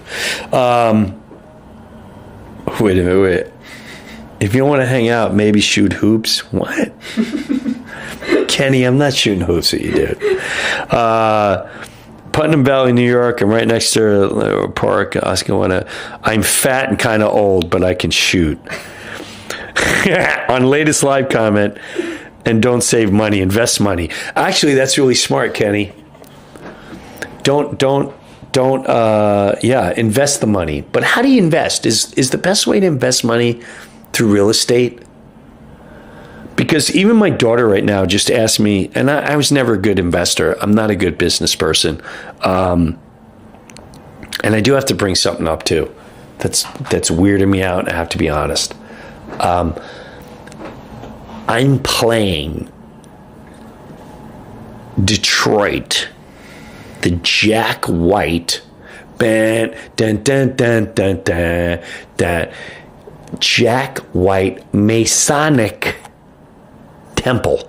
Wait a minute. If you want to hang out, maybe shoot hoops. What? Kenny, I'm not shooting hoops at you, dude. Putnam Valley, New York. I'm right next to a park. I'm fat and kind of old, but I can shoot. On latest live comment, and don't save money, invest money. Actually, that's really smart, Kenny. Don't invest the money. But how do you invest? Is the best way to invest money through real estate? Because even my daughter right now just asked me, and I was never a good investor. I'm not a good business person. And I do have to bring something up too. That's weirding me out, I have to be honest. I'm playing Detroit, the Jack White band, Jack White Masonic Temple.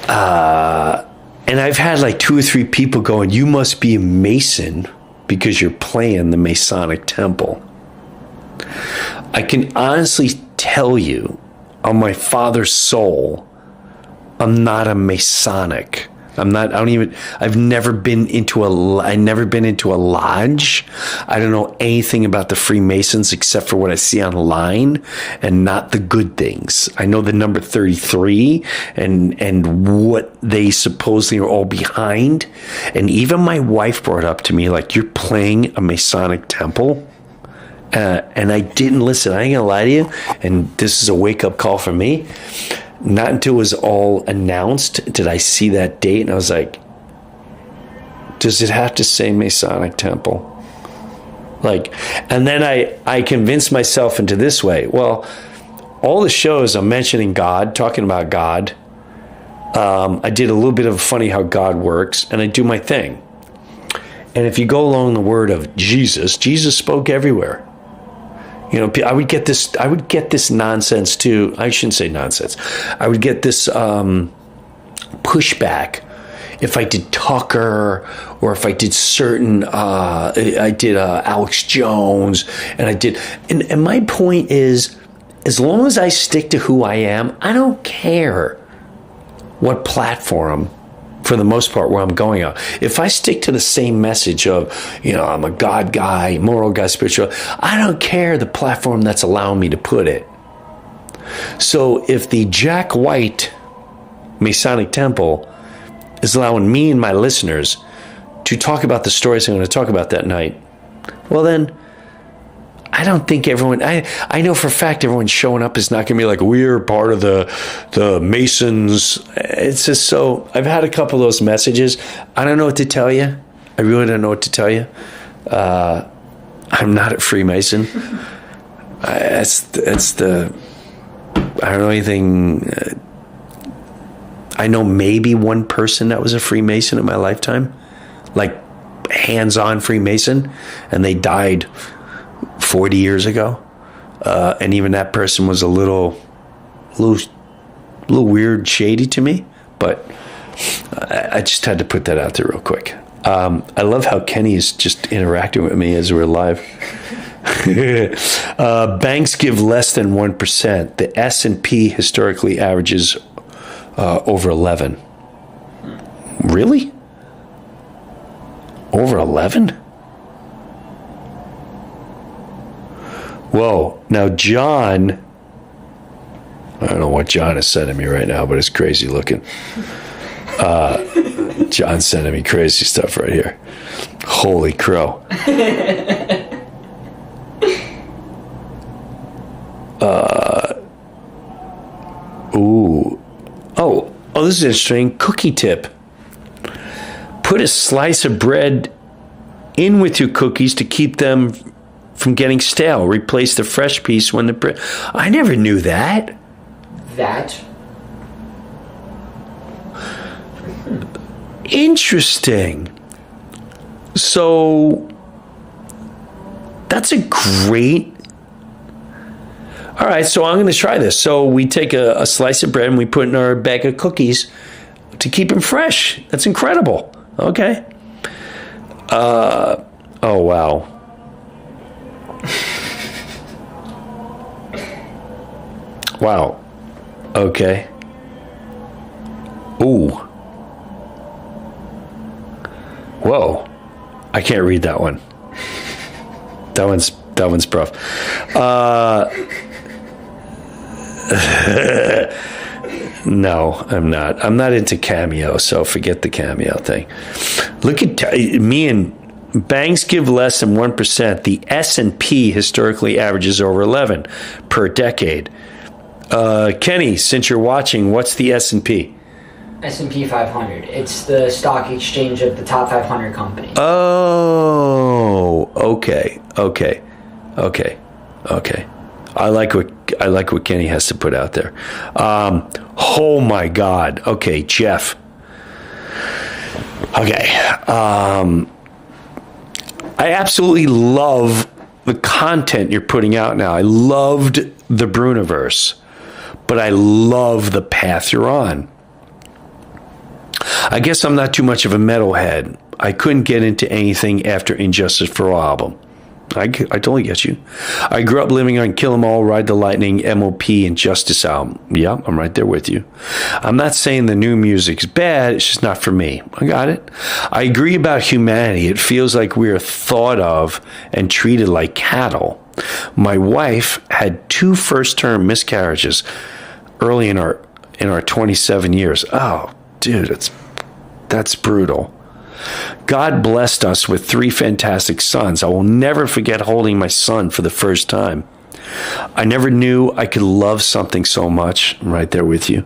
And I've had like 2 or 3 people going, "You must be a Mason because you're playing the Masonic Temple." I can honestly tell you, on my father's soul, I'm not a Masonic. I've never been into a lodge. I don't know anything about the Freemasons except for what I see online and not the good things. I know the number 33 and what they supposedly are all behind. And even my wife brought up to me, like, "You're playing a Masonic temple?" And I didn't listen. I ain't gonna lie to you. And this is a wake-up call for me. Not until it was all announced did I see that date, and I was like, Does it have to say Masonic Temple? Like, and then I convinced myself into this way. Well, all the shows I'm mentioning God, talking about God. I did a little bit of funny how God works, and I do my thing. And if you go along the word of Jesus, Jesus spoke everywhere. You know, I would get this nonsense too. I shouldn't say nonsense. I would get this pushback if I did Tucker, or if I did certain, I did Alex Jones, and my point is, as long as I stick to who I am, I don't care what platform, for the most part, where I'm going on. If I stick to the same message of, you know, I'm a God guy, moral guy, spiritual, I don't care the platform that's allowing me to put it. So if the Jack White Masonic Temple is allowing me and my listeners to talk about the stories I'm going to talk about that night, well then, I don't think everyone, I know for a fact everyone showing up is not going to be like, we're part of the Masons. It's just so, I've had a couple of those messages. I don't know what to tell you. I really don't know what to tell you. I'm not a Freemason. I don't know anything. I know maybe one person that was a Freemason in my lifetime, like hands-on Freemason, and they died 40 years ago, and even that person was a little weird, shady to me, but I just had to put that out there real quick. I love how Kenny is just interacting with me as we're live. Banks give less than 1%. The S&P historically averages over 11. Really? Over 11? Whoa. Now, John, I don't know what John is sending me right now, but it's crazy looking. John's sending me crazy stuff right here. Holy crow. Ooh. Oh, this is interesting. Cookie tip. Put a slice of bread in with your cookies to keep them from getting stale. Replace the fresh piece when the bread. I never knew that. Interesting. So that's a great. All right, so I'm going to try this. So we take a slice of bread and we put in our bag of cookies to keep them fresh. That's incredible. Okay. Oh, wow. Wow. Okay. Ooh. Whoa. I can't read that one. That one's rough. No, I'm not. I'm not into Cameo, so forget the Cameo thing. Look at me and banks give less than 1%. The S&P historically averages over 11 per decade. Kenny, since you're watching, what's the S&P? S&P 500. It's the stock exchange of the top 500 companies. Oh, okay. I like what Kenny has to put out there. Oh my God. Okay, Jeff. Okay. I absolutely love the content you're putting out now. I loved the Bruniverse, but I love the path you're on. I guess I'm not too much of a metalhead. I couldn't get into anything after Injustice for All album. I totally get you. I grew up living on Kill 'Em All, Ride the Lightning, MOP, and Justice album. Yeah, I'm right there with you. I'm not saying the new music's bad, it's just not for me. I got it. I agree about humanity. It feels like we are thought of and treated like cattle. My wife had 2 first-term miscarriages early in our 27 years. Oh, dude, that's brutal. God blessed us with 3 fantastic sons. I will never forget holding my son for the first time. I never knew I could love something so much. I'm right there with you.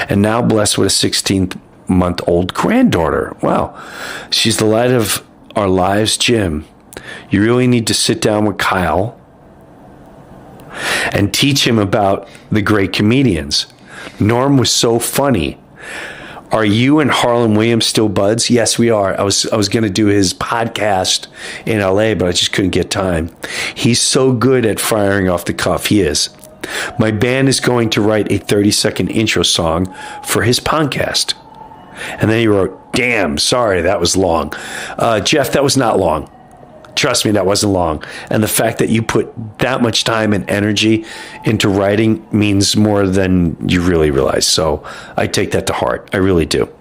And now blessed with a 16th 4-month-old granddaughter. Wow. She's the light of our lives, Jim. You really need to sit down with Kyle and teach him about the great comedians. Norm was so funny. Are you and Harlan Williams still buds? Yes, we are. I was going to do his podcast in LA, but I just couldn't get time. He's so good at firing off the cuff. He is. My band is going to write a 30-second intro song for his podcast. And then he wrote, damn, sorry, that was long. Jeff, that was not long. Trust me, that wasn't long. And the fact that you put that much time and energy into writing means more than you really realize. So I take that to heart. I really do.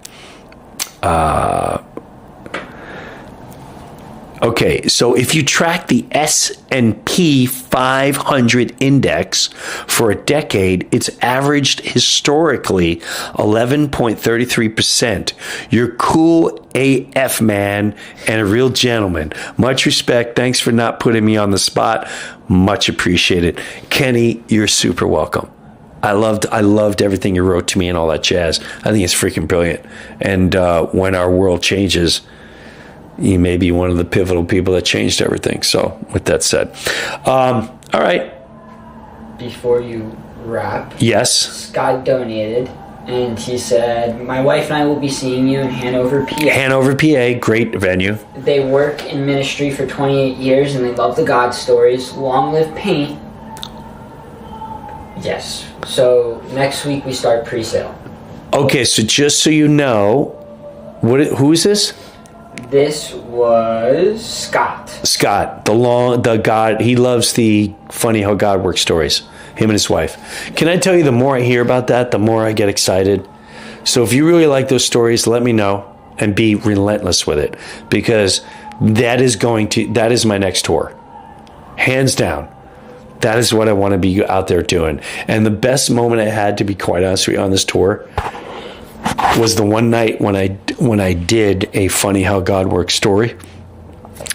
Okay, so if you track the S&P 500 index for a decade, it's averaged historically 11.33%. You're cool AF, man, and a real gentleman. Much respect. Thanks for not putting me on the spot. Much appreciated. Kenny, you're super welcome. I loved everything you wrote to me and all that jazz. I think it's freaking brilliant. And when our world changes, you may be one of the pivotal people that changed everything. So, with that said, all right. Before you wrap, yes, Scott donated, and he said, "My wife and I will be seeing you in Hanover, PA. Hanover, PA, great venue. They work in ministry for 28 years, and they love the God stories. Long live Paint." Yes. So next week we start pre-sale. Okay, so just so you know, who is this? This was Scott. Scott, the God, he loves the funny how God works stories. Him and his wife. Can I tell you, the more I hear about that, the more I get excited. So if you really like those stories, let me know and be relentless with it, because that is my next tour. Hands down. That is what I want to be out there doing. And the best moment I had, to be quite honest with you, on this tour was the one night when I did a funny how God works story.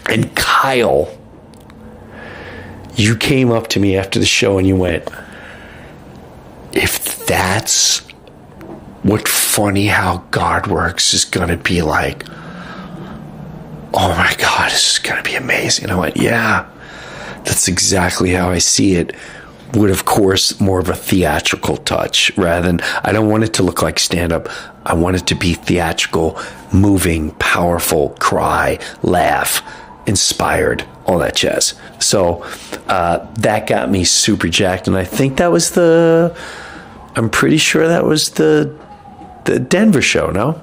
And Kyle, you came up to me after the show and you went, if that's what funny how God works is going to be like, oh my God, this is going to be amazing. And I went, yeah, that's exactly how I see it. With, of course, more of a theatrical touch rather than, I don't want it to look like stand-up. I want it to be theatrical, moving, powerful, cry, laugh, inspired, all that jazz. So that got me super jacked. And I think that was I'm pretty sure that was the Denver show, no?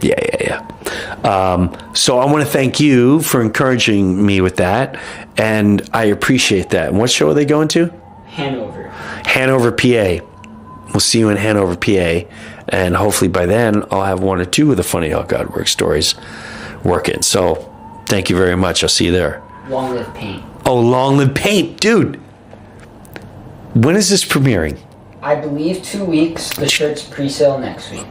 Yeah. So I want to thank you for encouraging me with that. And I appreciate that. And what show are they going to? Hanover, PA. We'll see you in Hanover, PA. And hopefully by then, I'll have one or two of the funny how God works stories working. So thank you very much. I'll see you there. Long live Paint. Oh, long live Paint. Dude, when is this premiering? I believe 2 weeks. The shirt's pre-sale next week.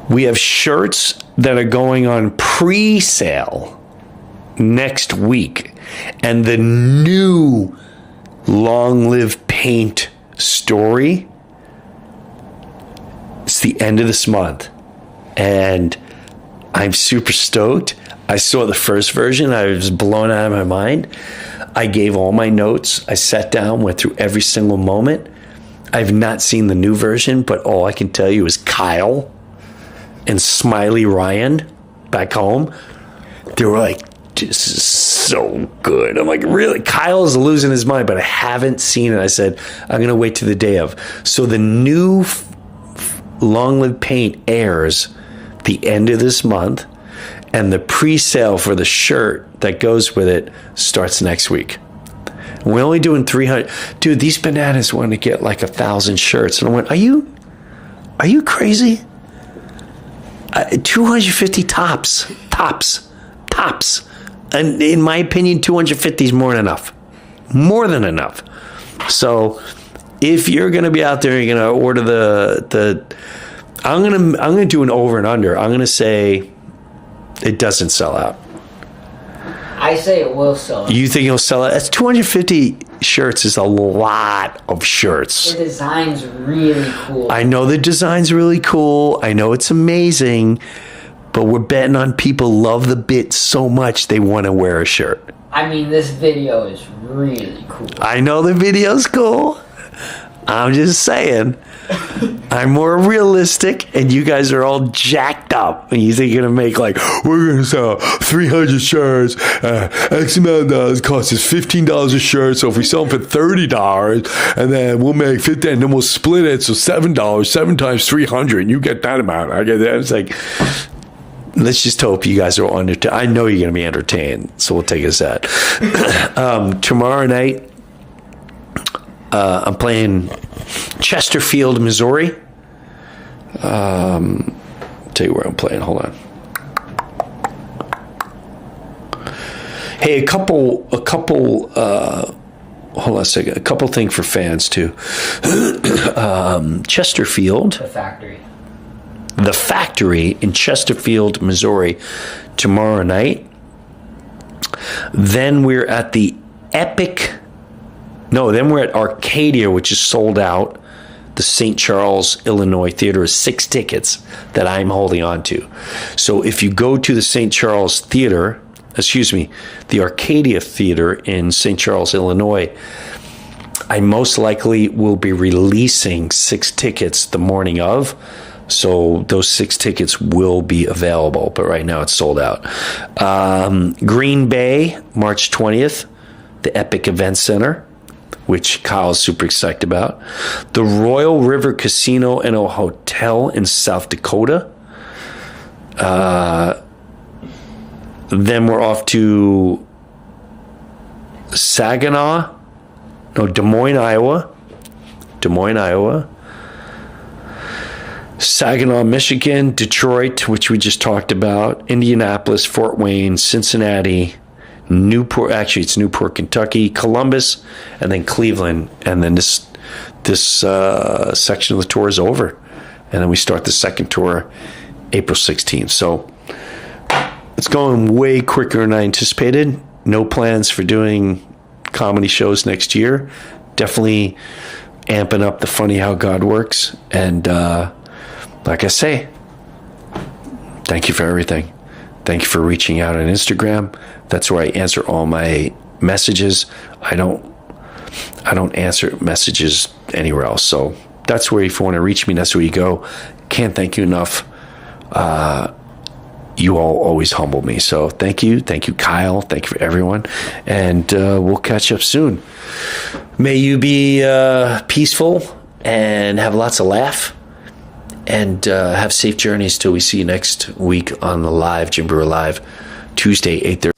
We have shirts that are going on pre-sale next week. And the new Long Live Paint story, it's the end of this month. And I'm super stoked. I saw the first version. I was blown out of my mind. I gave all my notes. I sat down, went through every single moment. I've not seen the new version, but all I can tell you is Kyle and Smiley Ryan back home, they were like, this is so good. I'm like, really? Kyle's losing his mind, but I haven't seen it. I said, I'm going to wait to the day of. So the new Long Live Paint airs the end of this month, and the pre-sale for the shirt that goes with it starts next week. We're only doing 300. Dude, these bananas want to get like 1,000 shirts. And I went, are you crazy? 250 tops. And in my opinion, 250 is more than enough. More than enough. So if you're going to be out there, you're going to order I'm going to do an over and under. I'm going to say it doesn't sell out. I say it will sell. You think it'll sell it? That's 250 shirts is a lot of shirts. The design's really cool. I know the design's really cool. I know it's amazing. But we're betting on people love the bit so much they want to wear a shirt. I mean, this video is really cool. I know the video's cool. I'm just saying. I'm more realistic, and you guys are all jacked up. And you think you're going to make, like, we're going to sell 300 shirts. X amount of dollars costs us $15 a shirt. So if we sell them for $30, and then we'll make 50, and then we'll split it. So $7, 7 times 300, and you get that amount. I get that. It's like, let's just hope you guys are entertained. I know you're going to be entertained, so we'll take it as that. Tomorrow night, I'm playing Chesterfield, Missouri. Tell you where I'm playing. Hold on. Hey, a couple. Hold on a second. A couple things for fans too. Chesterfield. The Factory in Chesterfield, Missouri, tomorrow night. Then we're at the then we're at Arcadia, which is sold out. The St. Charles, Illinois Theater is 6 tickets that I'm holding on to. So if you go to the St. Charles Theater, the Arcadia Theater in St. Charles, Illinois, I most likely will be releasing 6 tickets the morning of. So those 6 tickets will be available, but right now it's sold out. Green Bay, March 20th, the Epic Event Center, which Kyle's super excited about. The Royal River Casino and a Hotel in South Dakota. Then we're off to Des Moines, Iowa. Saginaw, Michigan, Detroit, which we just talked about, Indianapolis, Fort Wayne, Cincinnati, Newport, actually it's Newport, Kentucky, Columbus, and then Cleveland. And then this section of the tour is over. And then we start the second tour April 16th. So it's going way quicker than I anticipated. No plans for doing comedy shows next year. Definitely amping up the Funny How God Works. And like I say, thank you for everything. Thank you for reaching out on Instagram. That's where I answer all my messages. I don't answer messages anywhere else. So that's where, if you want to reach me, that's where you go. Can't thank you enough. You all always humble me. So thank you. Thank you, Kyle. Thank you for everyone. And we'll catch up soon. May you be peaceful and have lots of laugh. And have safe journeys till we see you next week on the live, Jim Breuer Live, Tuesday, 8:30.